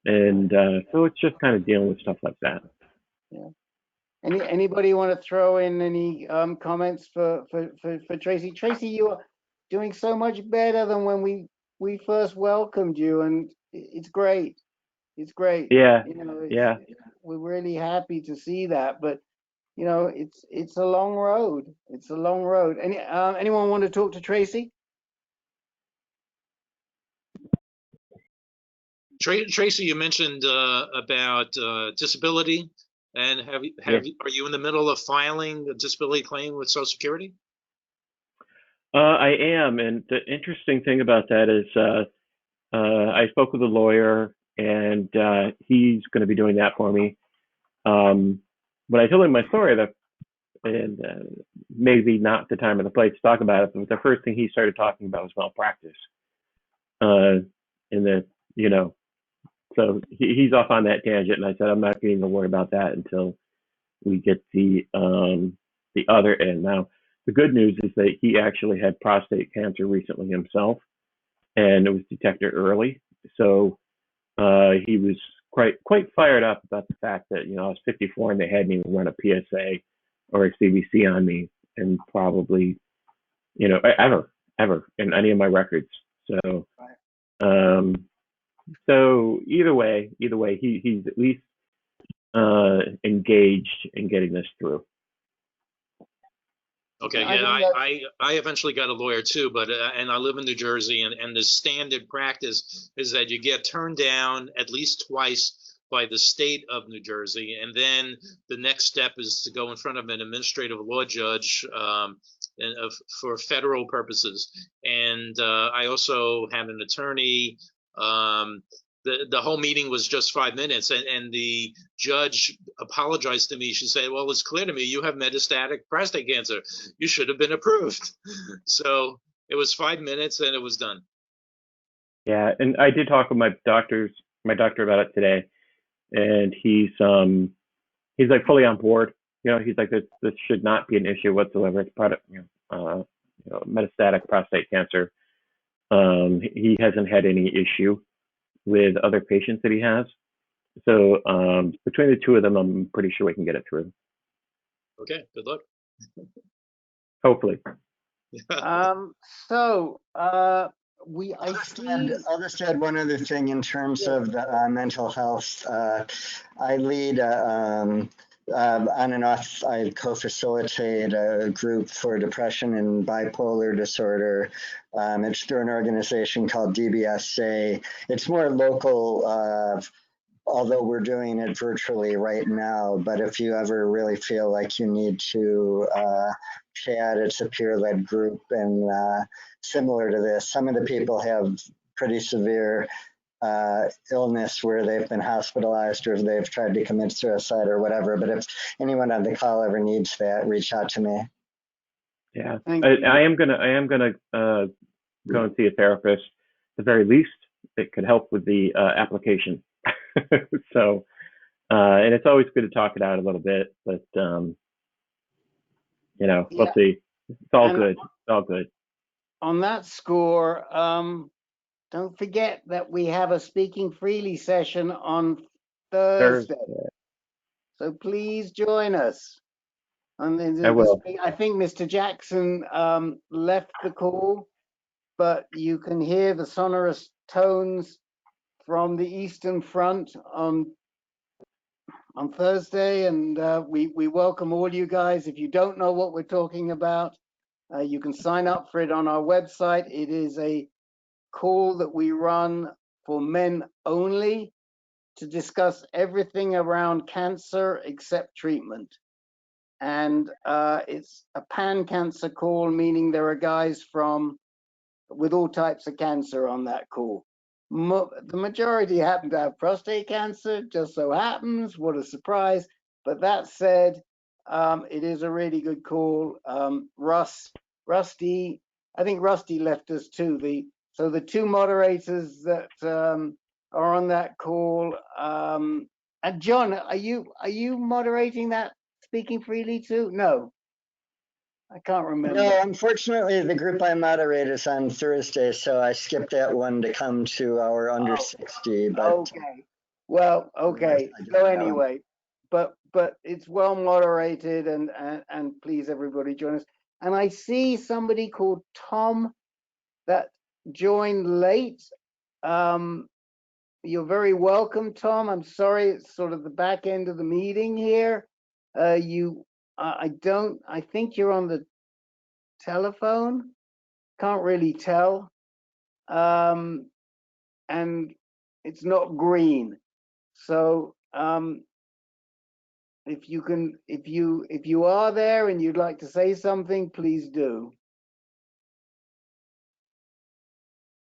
And so it's just kind of dealing with stuff like that. Yeah. Anybody want to throw in any comments for Tracy? Tracy, you are doing so much better than when we first welcomed you, and it's great. It's great. Yeah. Yeah. We're really happy to see that, but it's a long road. It's a long road. Anyone want to talk to Tracy? Tracy, you mentioned about disability, and are you in the middle of filing a disability claim with Social Security? I am, and the interesting thing about that is I spoke with a lawyer, and he's going to be doing that for me. When I told him my story, and maybe not the time or the place to talk about it, but the first thing he started talking about was malpractice. So he's off on that tangent, and I said I'm not getting to worry about that until we get the other end. Now, the good news is that he actually had prostate cancer recently himself, and it was detected early. So he was quite fired up about the fact that I was 54 and they hadn't even run a PSA or a CBC on me, and probably ever in any of my records. So so either way, he's at least engaged in getting this through. Okay, yeah, I eventually got a lawyer too, but and I live in New Jersey, and the standard practice is that you get turned down at least twice by the state of New Jersey, and then the next step is to go in front of an administrative law judge for federal purposes. And I also had an attorney. The whole meeting was just 5 minutes, and the judge apologized to me. She said, well, it's clear to me you have metastatic prostate cancer. You should have been approved. So it was 5 minutes and it was done. Yeah, and I did talk with my doctor about it today, and he's like fully on board. He's like, this should not be an issue whatsoever. It's metastatic prostate cancer. He hasn't had any issue with other patients that he has. So between the two of them, I'm pretty sure we can get it through. Okay, good luck. Hopefully. I'll just add one other thing in terms of the mental health. I lead on and off, I co-facilitate a group for depression and bipolar disorder. It's through an organization called DBSA. It's more local, although we're doing it virtually right now. But if you ever really feel like you need to chat, it's a peer-led group, and similar to this, some of the people have pretty severe illness where they've been hospitalized, or if they've tried to commit suicide or whatever. But if anyone on the call ever needs that, reach out to me. Yeah, I am gonna go and see a therapist. At the very least, it could help with the application. So And it's always good to talk it out a little bit, but we'll Yeah. see. It's all And good. It's all good. on that score, don't forget that we have a Speaking Freely session on Thursday. So please join us. And I will. I think Mr. Jackson left the call, but you can hear the sonorous tones from the Eastern Front on Thursday, and we welcome all you guys. If you don't know what we're talking about, you can sign up for it on our website. It is a call that we run for men only to discuss everything around cancer except treatment. And it's a pan-cancer call, meaning there are guys with all types of cancer on that call. The majority happen to have prostate cancer, just so happens, what a surprise. But that said, it is a really good call. Rusty, I think Rusty left us too. So the two moderators that are on that call, and John, are you moderating that Speaking Freely too? No, I can't remember. No, unfortunately, the group I moderate is on Thursday, so I skipped that one to come to our under 60. But okay, well, okay. So anyway, but it's well moderated, and please everybody join us. And I see somebody called Tom that joined late. You're very welcome, Tom. I'm sorry, it's sort of the back end of the meeting here. I think you're on the telephone. Can't really tell. And it's not green. So if you are there and you'd like to say something, please do.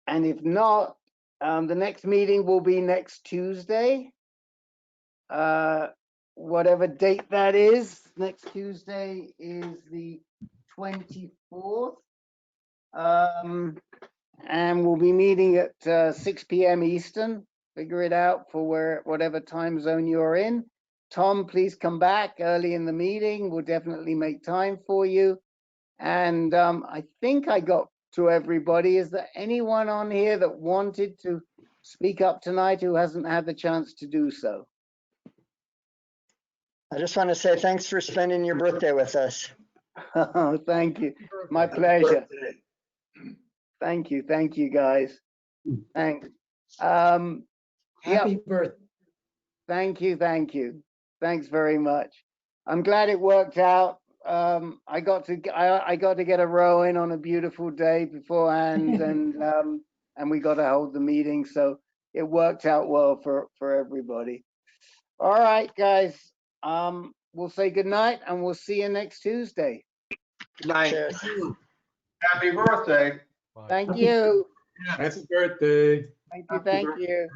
And if not, the next meeting will be next Tuesday. Whatever date that is, next Tuesday is the 24th. And we'll be meeting at 6 p.m. Eastern. Figure it out for whatever time zone you're in. Tom, please come back early in the meeting. We'll definitely make time for you. And I think I got to everybody. Is there anyone on here that wanted to speak up tonight who hasn't had the chance to do so? I just want to say thanks for spending your birthday with us. Oh, thank you. My pleasure. Thank you, guys. Thanks. Happy birthday. Thank you. Thanks very much. I'm glad it worked out. I got to get a row in on a beautiful day beforehand, and we got to hold the meeting, so it worked out well for everybody. All right, guys. We'll say good night, and we'll see you next Tuesday. Good night. Cheers. Happy birthday. Thank you. Happy birthday. Thank you.